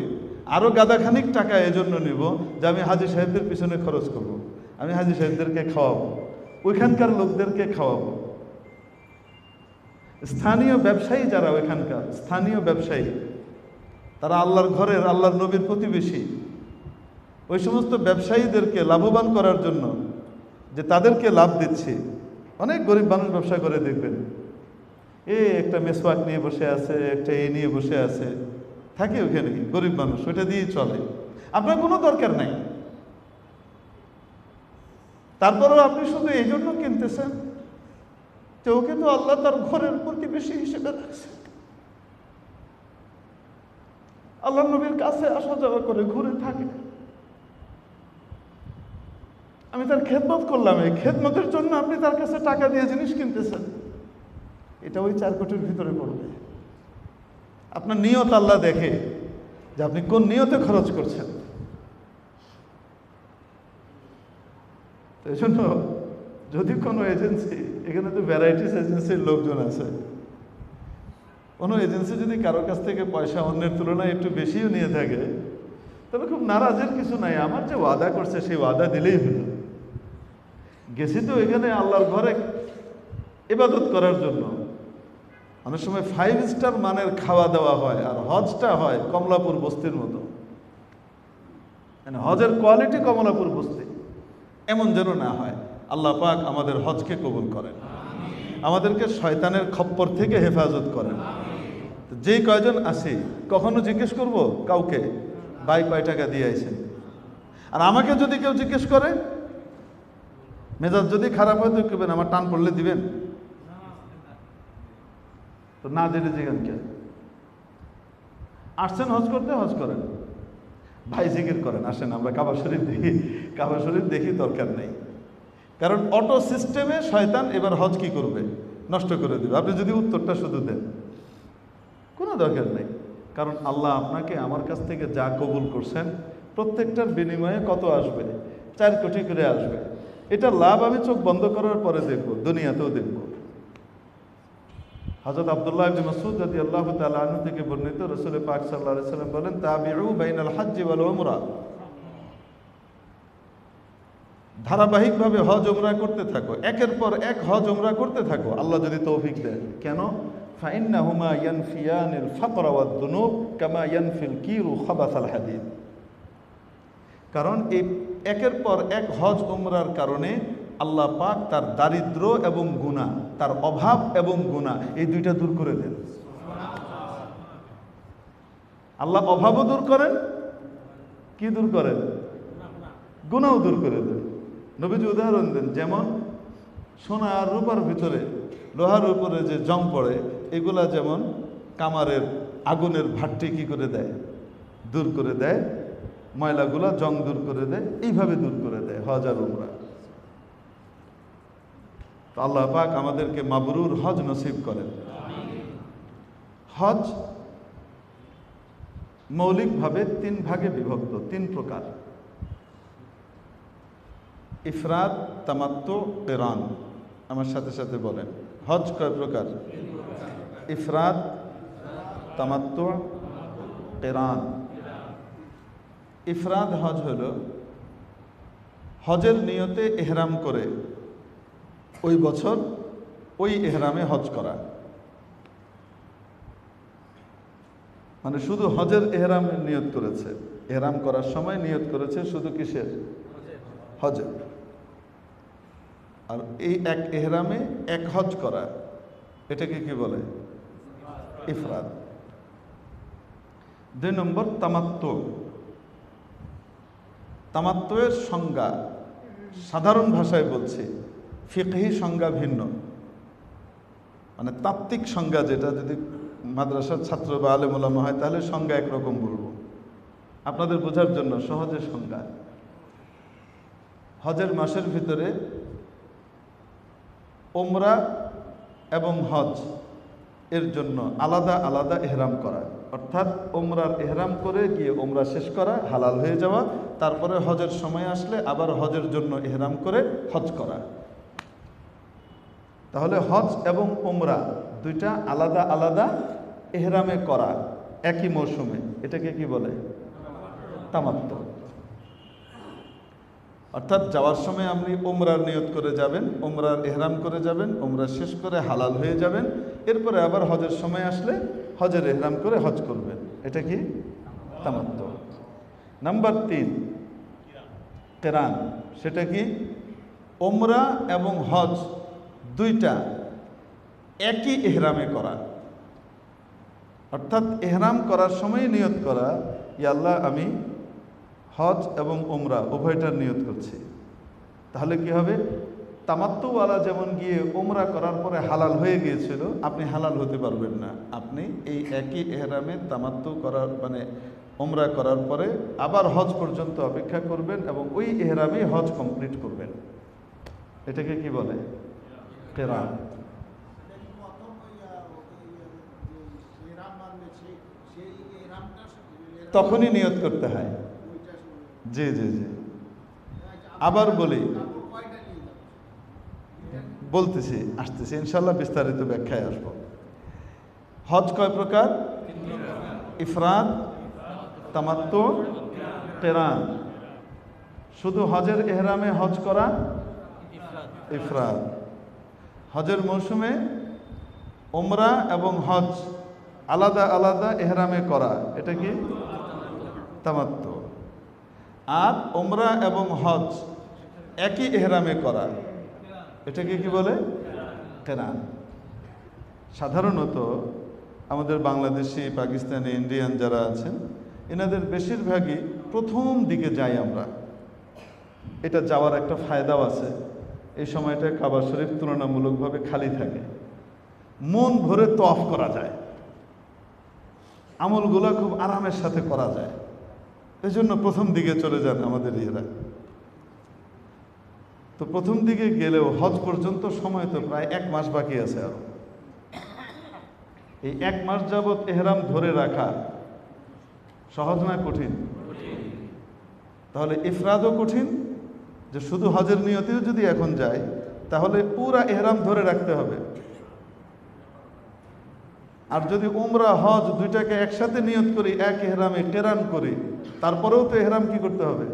আরও গাদাখানিক টাকা এজন্য নিব যে আমি হাজী সাহেবদের পিছনে খরচ করব, আমি হাজী সাহেবদেরকে খাওয়াবো, ওইখানকার লোকদেরকে খাওয়াবো। স্থানীয় ব্যবসায়ী যারা, ওইখানকার স্থানীয় ব্যবসায়ী, তারা আল্লাহর ঘরের, আল্লাহর নবীর প্রতিবেশী, ওই সমস্ত ব্যবসায়ীদেরকে লাভবান করার জন্য যে তাদেরকে লাভ দিচ্ছে। অনেক গরিব মানুষ ব্যবসা করে দেখবেন, একটা মেসওয়াক নিয়ে বসে আছে, একটা এই নিয়ে বসে আছে, থাকে ওখানে গরিব মানুষ, ওইটা দিয়েই চলে। আপনার কোনো দরকার নাই, তারপরেও আপনি শুধু এই জন্য কিনতেছেন যে ওকে তো আল্লাহ তার ঘরের প্রতিবেশী হিসেবে রাখছে, আল্লাহ নবীর কাছে আসা যাওয়া করে, ঘুরে থাকে, আমি তার খেদমত করলাম, এই খেদমতের জন্য আপনি তার কাছে টাকা দিয়ে জিনিস কিনতেছেন। এটা ওই 4 কোটির ভিতরে পড়বে। আপনার নিয়ত আল্লাহ দেখে যে আপনি কোন নিয়তে খরচ করছেন। এই জন্য যদি কোনো এজেন্সি, এখানে তো ভ্যারাইটিস এজেন্সির লোকজন আছে, কোনো এজেন্সি যদি কারোর কাছ থেকে পয়সা অন্যের তুলনায় একটু বেশিও নিয়ে থাকে, তাহলে খুব নারাজের কিছু নাই। আমার যে ওয়াদা করছে সেই ওয়াদা দিলেই হলো। গেছি তো এখানে আল্লাহর ঘরে ইবাদত করার জন্য। অনেক সময় 5 স্টার মানের খাওয়া দাওয়া হয়, আর হজটা হয় কমলাপুর বস্তির মতো, মানে হজের কোয়ালিটি কমলাপুর বস্তি, এমন যেন না হয়। আল্লাহ পাক আমাদের হজকে কবুল করেন, আমাদেরকে শয়তানের খপ্পর থেকে হেফাজত করেন। যেই কয়জন আসি, কখনো জিজ্ঞেস করব কাউকে, ভাই কয় টাকা দিয়ে আইছেন? আর আমাকে যদি কেউ জিজ্ঞেস করে, মেজাজ যদি খারাপ হয় তো কেবেন, আমার টান পড়লে দিবেন? তো না জেনে জিজ্ঞেন কে? আসছেন হজ করতে, হজ করেন, ভাই জিকির করেন, আসেন আমরা কাবা শরীফ দেখি। কাবা শরীফ দেখি দরকার নেই, কারণ অটো সিস্টেমে শয়তান এবার হজ কি করবে? নষ্ট করে দেবে। আপনি যদি উত্তরটা শুধু দেন, কোনো দরকার নেই। কারণ আল্লাহ আপনাকে আমার কাছ থেকে যা কবুল করছেন, প্রত্যেকটার বিনিময়ে কত আসবে? 4 কোটি করে আসবে। এটা লাভ আমি চোখ বন্ধ করার পরে দেখব, দুনিয়াতেও দেখব। হযরত আব্দুল্লাহ ইবনে মাসউদ রাদিয়াল্লাহু তাআলা আনহু থেকে বর্ণিত, রাসূল পাক সাল্লাল্লাহু আলাইহি ওয়াসাল্লাম বলেন, তাবিউ বাইনাল হজ্জ ওয়াল উমরা, ধারাবাহিকভাবে হজ উমরা করতে থাকো, একের পর এক হজ উমরা করতে থাকো, আল্লাহ যদি তৌফিক দেন। কেন? ফাইন্নাহুমা ইয়ানফিয়ানিল ফাকরা ওয়াদ দুনুব কামা ইয়ানফিল কিরু খাবাসাল হাদিদ। কারণ এই একের পর এক হজ উমরার কারণে আল্লাহ পাক তার দারিদ্র এবং গুনাহ, তার অভাব এবং গুনাহ, এই দুইটা দূর করে দেন। আল্লাহ অভাবও দূর করেন, কি দূর করেন? গুনাহও দূর করে দেন। নবীজি উদাহরণ দেন, যেমন সোনা আর রূপার ভিতরে লোহার উপরে যে জং পড়ে, এগুলা যেমন কামারের আগুনের ভাট্টি কি করে দেয়? দূর করে দেয়। ময়লাগুলা জং দূর করে দেয়, এইভাবে দূর করে দেয় হজ আর উমরা। তো আল্লাহ পাক আমাদেরকে মাবরুর হজ নসিব করেন। হজ মৌলিকভাবে 3 ভাগে বিভক্ত, 3 প্রকার। ইফরাদ, তামাত্তু, কিরান। আমার সাথে সাথে বলেন, হজ কয় প্রকার? ইফরাদ, তামাত্তু, কিরান। ইফরাদ হজ হলো হজের নিয়তে ইহরাম করে ওই বছর ওই ইহরামে হজ করা, মানে শুধু হজের ইহরামের নিয়ত করেছে, ইহরাম করার সময় নিয়ত করেছে শুধু কিসের? হজের। আর এই এক ইহরামে এক হজ করা, এটাকে কি বলে? ইফরাদ। 2 নম্বর তামাত্তু। তামাত্তুয়ের সংজ্ঞা সাধারণ ভাষায় বলছি, ফিকহি সংজ্ঞা ভিন্ন, মানে তাত্ত্বিক সংজ্ঞা যেটা, যদি মাদ্রাসার ছাত্র বা আলেম ওলামা হয় তাহলে সংজ্ঞা একরকম বলবো, আপনাদের বোঝার জন্য সহজে সংজ্ঞা। হজের মাসের ভিতরে ওমরা এবং হজ এর জন্য আলাদা আলাদা ইহরাম করা, অর্থাৎ ওমরার ইহরাম করে গিয়ে ওমরা শেষ করা, হালাল হয়ে যাওয়া, তারপরে হজের সময় আসলে আবার হজের জন্য ইহরাম করে হজ করা। তাহলে হজ এবং ওমরা দুইটা আলাদা আলাদা ইহরামে করা একই মৌসুমে, এটাকে কি বলে? তামাত্তু। অর্থাৎ যাওয়ার সময় আপনি ওমরার নিয়ত করে যাবেন, ওমরার ইহরাম করে যাবেন, ওমরা শেষ করে হালাল হয়ে যাবেন, এরপরে আবার হজের সময় আসলে হজের ইহরাম করে হজ করবেন, এটা কি? তামাত্তু। নাম্বার 3 কিরান। সেটা কি? ওমরা এবং হজ দুইটা একই ইহরামে করা, অর্থাৎ ইহরাম করার সময় নিয়ত করা, ইয়া আল্লাহ আমি হজ এবং ওমরা উভয়টার নিয়ত করছি। তাহলে কি হবে? তামাত্তুওয়ালা যেমন গিয়ে ওমরা করার পরে হালাল হয়ে গিয়েছিল, আপনি হালাল হতে পারবেন না। আপনি এই একই ইহরামে তামাত্তু করার মানে ওমরা করার পরে আবার হজ পর্যন্ত অপেক্ষা করবেন এবং ওই ইহরামেই হজ কমপ্লিট করবেন, এটাকে কি বলে? কিরান। তখনই নিয়ত করতে হয়। জি জি জি। আবার বলি, বলতেছি, আসতেছি ইনশাল্লাহ, বিস্তারিত ব্যাখ্যায় আসবো। হজ কয় প্রকার? ইফরাদ, তামাত্তু, কিরান। শুধু হজের ইহরামে হজ করা ইফরাদ। হজের মৌসুমে ওমরা এবং হজ আলাদা আলাদা ইহরামে করা, এটা কি? তামাত্তু। আর ওমরা এবং হজ একই ইহরামে করা, এটাকে কি বলে? কিরান। সাধারণত আমাদের বাংলাদেশি, পাকিস্তানি, ইন্ডিয়ান যারা আছেন, এনাদের বেশিরভাগই প্রথম দিকে যাই আমরা। এটা যাওয়ার একটা ফায়দাও আছে, এই সময়টা কাবা শরীফ তুলনামূলকভাবে খালি থাকে, মন ভরে তওয়াফ করা যায়, আমলগুলা খুব আরামের সাথে করা যায়, এই জন্য প্রথম দিকে চলে যান আমাদের ইয়েরা। তো প্রথম দিকে গেলেও হজ পর্যন্ত সময় তো প্রায় 1 মাস বাকি আছে। আরো এই 1 মাস যাবৎ ইহরাম ধরে রাখা সহজ না কঠিন? তাহলে ইফরাদও কঠিন, যে শুধু হজের নিয়তেও যদি এখন যায় তাহলে পুরা ইহরাম ধরে রাখতে হবে। আর যদি উমরা হজ দুইটাকে একসাথে নিয়ত করি, এক ইহরামে কিরান করি, তারপরেও তো ইহরাম কি করতে হবে?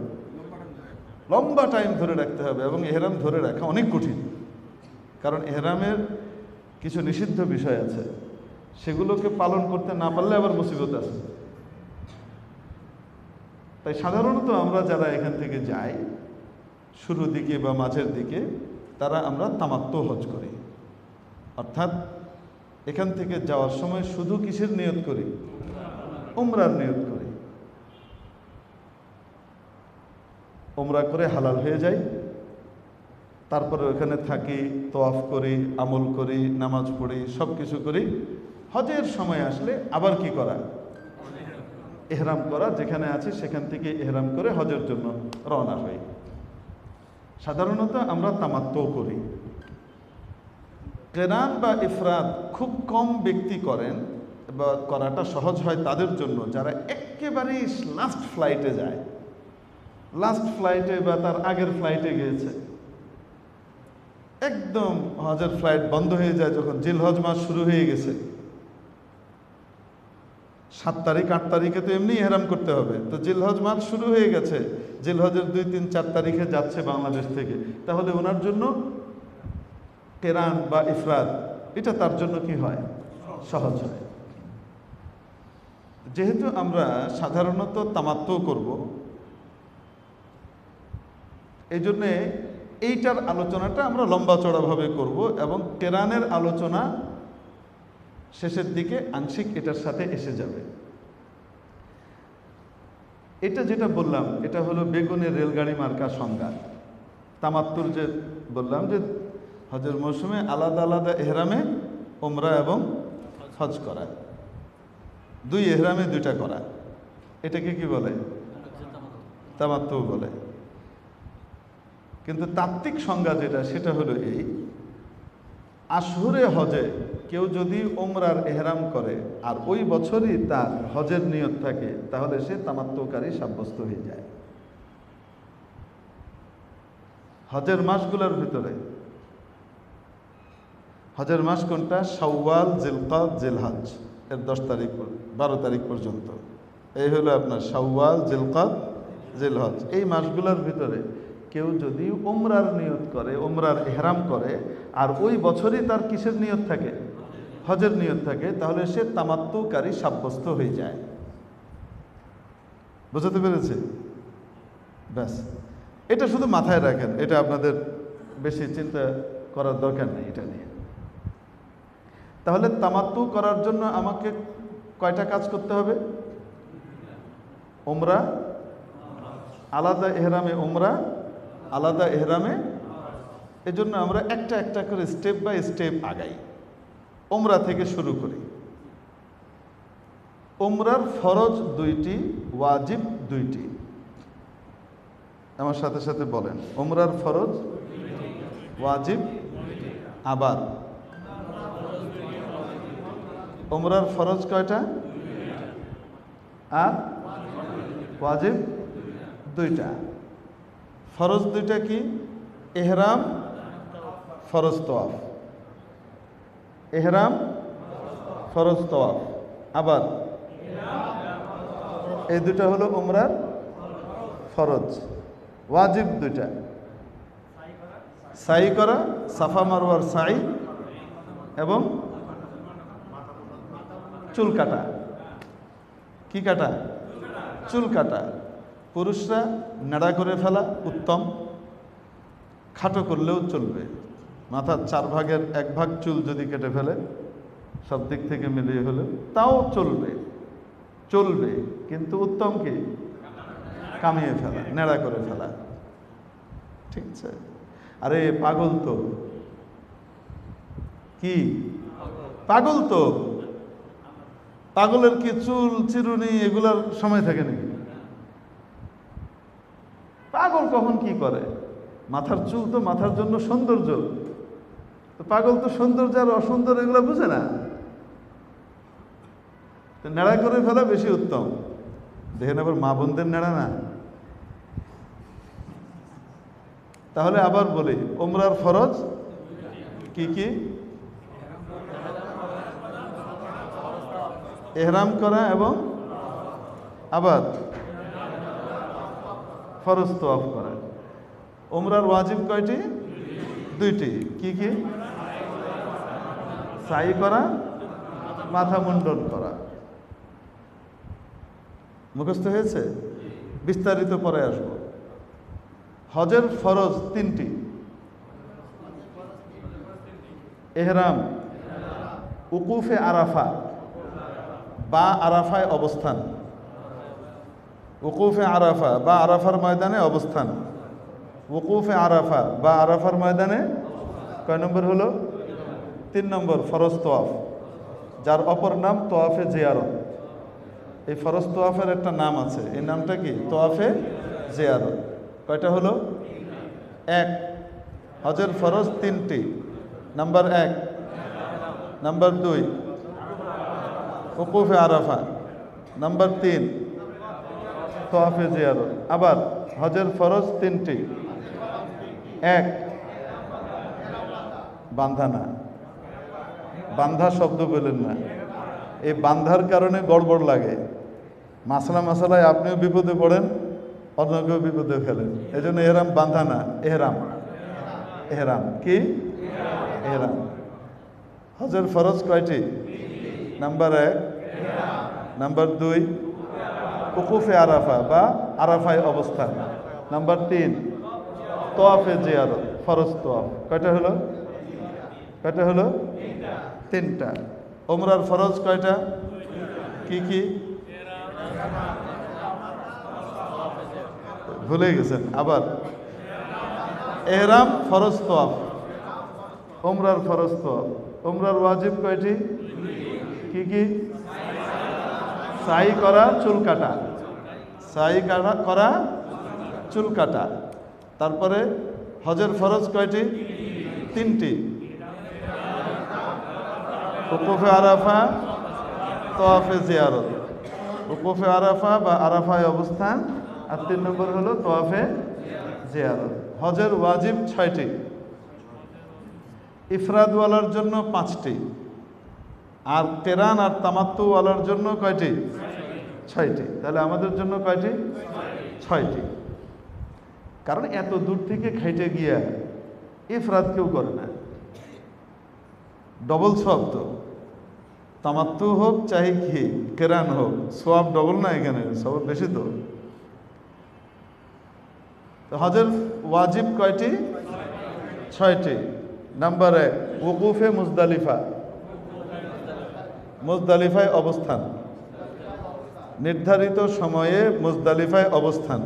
লম্বা টাইম ধরে রাখতে হবে, এবং ইহরাম ধরে রাখা অনেক কঠিন, কারণ ইহরামের কিছু নিষিদ্ধ বিষয় আছে, সেগুলোকে পালন করতে না পারলে আবার মুসিবত আছে। তাই সাধারণত আমরা যারা এখান থেকে যাই শুরুর দিকে বা মাঝের দিকে, তারা আমরা তামাত্তু হজ করি, অর্থাৎ এখান থেকে যাওয়ার সময় শুধু কিসের নিয়ত করি? উমরার নিয়ত করি। উমরা করে হালাল হয়ে যাই, তারপরে ওখানে থাকি, তওয়াফ করি, আমল করি, নামাজ পড়ি, সব কিছু করি। হজের সময় আসলে আবার কি করা? ইহরাম করা, যেখানে আছে সেখান থেকে ইহরাম করে হজের জন্য রওনা হই। সাধারণত আমরা তামাত্তু করি। কিরান বা ইফরাদ খুব কম ব্যক্তি করেন, করাটা সহজ হয় তাদের জন্য যারা একেবারেই লাস্ট ফ্লাইটে যায়, লাস্ট ফ্লাইটে বা তার আগের ফ্লাইটে গিয়েছে, একদম হজের ফ্লাইট বন্ধ হয়ে যায় যখন জিলহজ মাস শুরু হয়ে গেছে, 7 তারিখ 8 তারিখে তো এমনি ইহরাম করতে হবে, তো জিলহজ মাস শুরু হয়ে গেছে, জিলহজের 2, 3, 4 তারিখে যাচ্ছে বাংলাদেশ থেকে, তাহলে ওনার জন্য কেরান বা ইফরাদ এটা তার জন্য কি হয়, সহজ হয়। যেহেতু আমরা সাধারণত তামাত্তু করব, এই জন্যে এইটার আলোচনাটা আমরা লম্বা চড়াভাবে করব এবং কেরানের আলোচনা শেষের দিকে আংশিক এটার সাথে এসে যাবে। এটা যেটা বললাম এটা হলো বেগুনের রেলগাড়ি মার্কা সংজ্ঞা। তামাত্তুর যে বললাম যে হজের মৌসুমে আলাদা আলাদা এহরামে ওমরা এবং হজ করা, 2 এহরামে 2টা করা, এটাকে কি বলে, তামাত্তু বলে। কিন্তু তাত্ত্বিক সংজ্ঞা যেটা সেটা হলো এই, আশহুরে হজে কেউ যদি ওমরার এহরাম করে আর ওই বছরই তার হজের নিয়ত থাকে তাহলে সে তামাত্তুকারী সাব্যস্ত হয়ে যায়। হজের মাসগুলোর ভিতরে হজের মাস কোনটা, শাওয়াল, জিলকাদ, জিলহজ, এর 10 তারিখ 12 তারিখ পর্যন্ত, এই হলো আপনার শাওয়াল, জিলকাদ, জিলহজ। এই মাসগুলোর ভিতরে কেউ যদি উমরার নিয়ত করে, উমরার ইহরাম করে আর ওই বছরই তার কিসের নিয়ত থাকে, হজের নিয়ত থাকে, তাহলে সে তামাত্তুকারী সাব্যস্ত হয়ে যায়। বুঝতে পেরেছি? ব্যাস, এটা শুধু মাথায় রাখেন, এটা আপনাদের বেশি চিন্তা করার দরকার নেই এটা নিয়ে। তাহলে তামাত্তু করার জন্য আমাকে কয়টা কাজ করতে হবে, উমরা, আলাদা এহরামে উমরা, আলাদা এহরামে, এজন্য আমরা একটা একটা করে স্টেপ বাই স্টেপ আগাই। উমরা থেকে শুরু করি। উমরার ফরজ 2টি, ওয়াজিব 2টি। আমার সাথে সাথে বলেন, উমরার ফরজ, ওয়াজিব, আবার উমরার ফরজ কয়টা আর ওয়াজিব 2টা। ফরজ 2টা কি, এহরাম, ফরজ তওয়াফ, এহরাম, ফরজ তওয়াফ। আবার এই 2টা হলো উমরার ফরজ। ওয়াজিব 2টা, সাই করা, সাফা মারওয়ার সাই, এবং চুল কাটা। কি কাটা, চুল কাটা। পুরুষরা নেড়া করে ফেলা উত্তম, খাটো করলেও চলবে। মাথার 4 ভাগের 1 ভাগ চুল যদি কেটে ফেলে, সব দিক থেকে মিলিয়ে হলে তাও চলবে, চলবে, কিন্তু উত্তম কি, কামিয়ে ফেলা, নেড়া করে ফেলা। ঠিক আছে? আরে পাগল তো, কি পাগল তো, পাগলের কি চুল চিরুনি এগুলার সময় থাকে নাকি? পাগল কখন কি করে? মাথার চুল তো মাথার জন্য সৌন্দর্য, তো পাগল তো সৌন্দর্য আর অসুন্দর এগুলো বুঝে না, তো নেড়া করে ফেলা বেশি উত্তম। দেখেন আবার মা বোনদের নেড়া না। তাহলে আবার বলি, উমরার ফরজ কি কি, ইহরাম করা এবং আবার ফরজ তওয়াফ করা। উমরার ওয়াজিব কয়টি, 2টি। কি কি, সাই করা, মাথা মুন্ডন করা। মুখস্থ হয়েছে? বিস্তারিত পরে আসবো। হজের ফরজ 3টি, ইহরাম, উকুফে আরাফা বা আরাফায় অবস্থান, উকুফে আরাফা বা আরাফার ময়দানে অবস্থান, উকুফে আরাফা বা আরাফার ময়দানে কয় নম্বর হলো, 3 নম্বর ফরজ তোয়াফ, যার অপর নাম তোয়াফে জিয়ারত। এই ফরজ তোয়াফের একটা নাম আছে, এই নামটা কি, তোয়াফে জিয়ারত। কয়টা হলো, 1। হজের ফরজ 3টি, নাম্বার 1। নাম্বার 2, উকুফে আরাফা। নাম্বার 3 তওয়াফে জিয়ারত। আবার হজের ফরজ 3টি। 1 বান্ধা না, বান্ধা শব্দ বলেন না, এই বান্ধার কারণে গড়বড় লাগে। মাসালায় আপনিও বিপদে পড়েন, অন্য কেউ বিপদে ফেলেন। এই জন্য এহরাম বান্ধা না, এহরাম। এহরাম কি? এহরাম। হজের ফরজ কয়টি? নাম্বার 1 নাম্বার 2 উকুফে আরাফা বা আরাফায় অবস্থান। নাম্বার 3 তওয়াফে জিয়ারত, ফরজ তওয়াফ। কয়টা হলো? কয়টা হলো? 3টা। ওমরার ফরজ কয়টা? কি কি? ভুলে গেছেন আবার। এহরাম, ফরজ তওয়াফ, ওমরার ফরজ তওয়াফ। ওমরার ওয়াজিব কয়টি? কি কি? সাই করা, চুল কাটা। সাই করা, চুল কাটা। তারপরে হজের ফরজ কয়টি? 3টি। উকুফে আরাফা, তওয়াফে জিয়ারত। উকুফে আরাফা বা আরাফায় অবস্থান, আর 3 নম্বর হলো তওয়াফে জিয়ারত। হজের ওয়াজিব 6টি। ইফরাদওয়ালার জন্য 5টি। আর কেরান আর তামাত্তুওয়ালার জন্য কয়টি? 6টি। তাহলে আমাদের জন্য কয়টি? 6টি। কারণ এত দূর থেকে খাইতে গিয়া ইফরাদ কেউ করে না, ডবল সওয়াব তো। তামাত্তু হোক চাই কি কেরান হোক, সওয়াব ডবল না, এখানে সওয়াব বেশি তো। হজের ওয়াজিব কয়টি? 6টি। নাম্বার 1 ওকুফে মুজদালিফা, মুজদালিফায় অবস্থান। নির্ধারিত সময়ে মুজদালিফায় অবস্থান।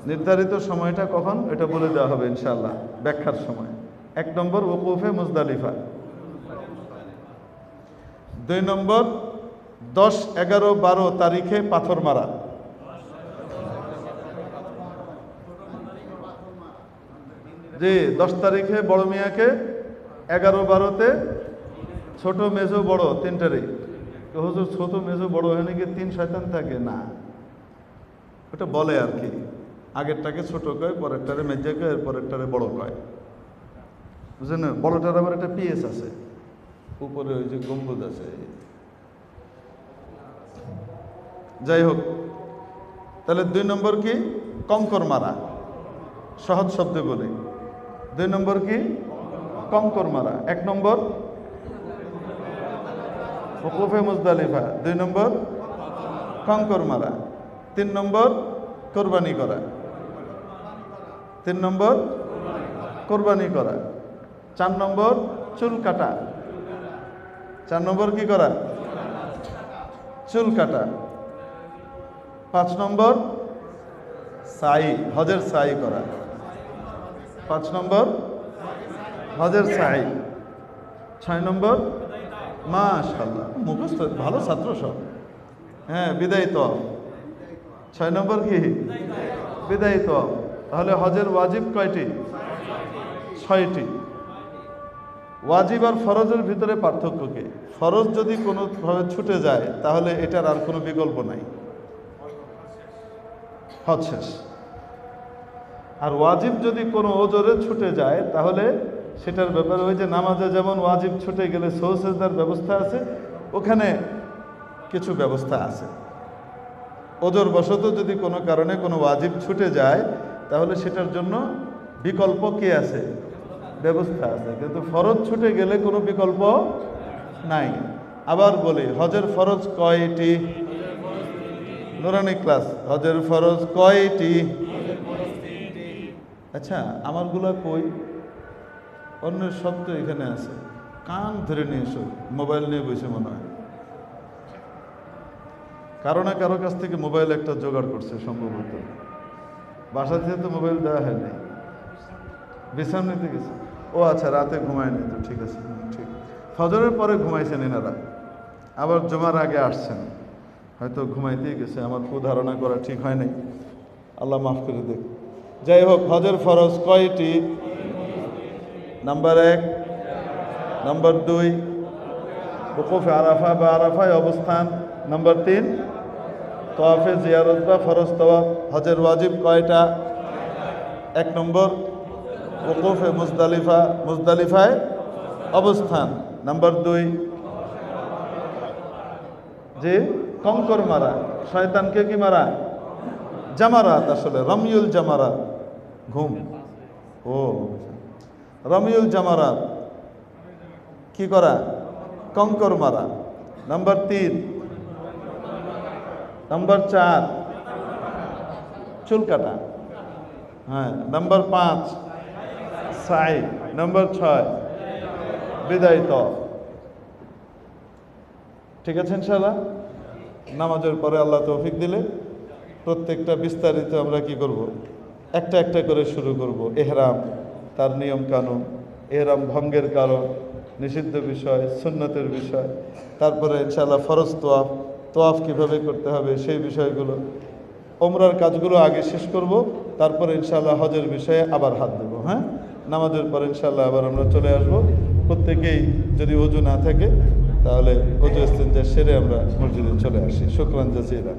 নির্ধারিত সময়টা কখন এটা বলে দেওয়া হবে ইনশাআল্লাহ ব্যাখ্যার সময়। 1 নম্বর ওকুফে মুজদালিফা। 2 নম্বর 10, 11, 12 তারিখে পাথর মারা। জি, 10 তারিখে বড় মিয়াকে, 11, 12তে ছোট মেজো বড় 3টারই। হুজুর ছোট মেজো বড় হয় নাকি 3 শয়তান থাকে না, ওটা বলে আর কি। আগেরটাকে ছোট কয়, পরেরটারে মেজে কয়, পরেরটারে বড় কয়, বুঝলেন? বড়টার আবার একটা পিএস আছে, উপরে ওই যে গম্বুজ আছে। যাই হোক, তাহলে 2 নম্বর কি? কঙ্কর মারা। সহজ শব্দে বলি, 2 নম্বর কি? কঙ্কর মারা। 1 নম্বর ওকুফে মুজদালিফা, 2 নম্বর কঙ্কর মারা, 3 নম্বর কোরবানি করা। 3 নম্বর কোরবানি করা। 4 নম্বর চুল কাটা। 4 নম্বর কি করা? চুল কাটা। 5 নম্বর সাই, হজের সাই করা। 5 নম্বর হজের সাই। 6 নম্বর মাশাআল্লাহ, মুখস্থ ভালো ছাত্র সব। হ্যাঁ, বিদায় তওয়াফ। 6 নম্বর কি? বিদায় তওয়াফ। তাহলে হজের ওয়াজিব কয়টি? 6টি। ওয়াজিব আর ফরজের ভিতরে পার্থক্য কি? ফরজ যদি কোনোভাবে ছুটে যায় তাহলে এটার আর কোনো বিকল্প নাই, হজ শেষ। আর ওয়াজিব যদি কোনো ওজরে ছুটে যায় তাহলে সেটার ব্যাপারে ওই যে নামাজে যেমন ওয়াজিব ছুটে গেলে সহজ সেজদার ব্যবস্থা আছে, ওখানে কিছু ব্যবস্থা আছে। ওজর বশত যদি কোনো কারণে কোনো ওয়াজিব ছুটে যায় তাহলে সেটার জন্য বিকল্প কি আছে? ব্যবস্থা আছে। কিন্তু ফরজ ছুটে গেলে কোনো বিকল্প নাই। আবার বলি, হজের ফরজ কয়টি? নুরানি ক্লাস, হজের ফরজ কয়টি? আচ্ছা, আমারগুলা কই? অন্য সব তো এখানে আছে। কান ধরে নিয়ে এসো, মোবাইল নিয়ে বসে মনে হয়। কারো না কারো কাছ থেকে মোবাইল একটা জোগাড় করছে সম্ভবত। বাসা থেকে তো মোবাইল দেওয়া হয় নাই, বিশ্রাম নিতে গেছে। ও আচ্ছা, রাতে ঘুমায়নি তো, ঠিক আছে, ঠিক। ফজরের পরে ঘুমাইছেন এনারা, আবার জুমার আগে আসছেন, হয়তো ঘুমাইতেই গেছে। আমার ধারণা করা ঠিক হয় নাই, আল্লাহ মাফ করে দেখ। যাই হোক, হজের ফরজ কয়টি? নাম্বার 1, নাম্বার 2, ওকুফে আরাফা বা আরাফায় অবস্থান। নাম্বার 3 তওয়াফে জিয়ারত বা ফরজ তওয়াফ। হজের ওয়াজিব কয়টা? 1 নম্বর ওকুফে মুজদালিফা, মুজদালিফায় অবস্থান। নাম্বার 2 যে কঙ্কর মারা, শয়তানকে কি মারা? জামারাত, আসলে রমিউল জামারাত, ঘুম। ও রমিউল জামারাত কি করা? কঙ্কর মারা। নাম্বার 3। নাম্বার 4 চুল কাটা। হ্যাঁ। নাম্বার 5 সাই। নাম্বার 6 বিদায় তওয়াফ। ঠিক আছে ইনশাআল্লাহ। নামাজের পরে আল্লাহ তৌফিক দিলে প্রত্যেকটা বিস্তারিত আমরা কি করব? একটা একটা করে শুরু করব। এহরাম, তার নিয়ম কানুন, এহরাম ভঙ্গের কারণ, নিষিদ্ধ বিষয়, সুন্নতের বিষয়, তারপরে ইনশাআল্লাহ ফরজ তোয়াফ, তোয়াফ কীভাবে করতে হবে সেই বিষয়গুলো, ওমরার কাজগুলো আগে শেষ করব, তারপরে ইনশাআল্লাহ হজের বিষয়ে আবার হাত দেবো। হ্যাঁ, নামাজের পরে ইনশাআল্লাহ আবার আমরা চলে আসব। প্রত্যেকেই যদি ওযু না থাকে তাহলে ওযু ইস্তেঞ্জা সেরে আমরা মসজিদে চলে আসি। শুকরান জাযীলা।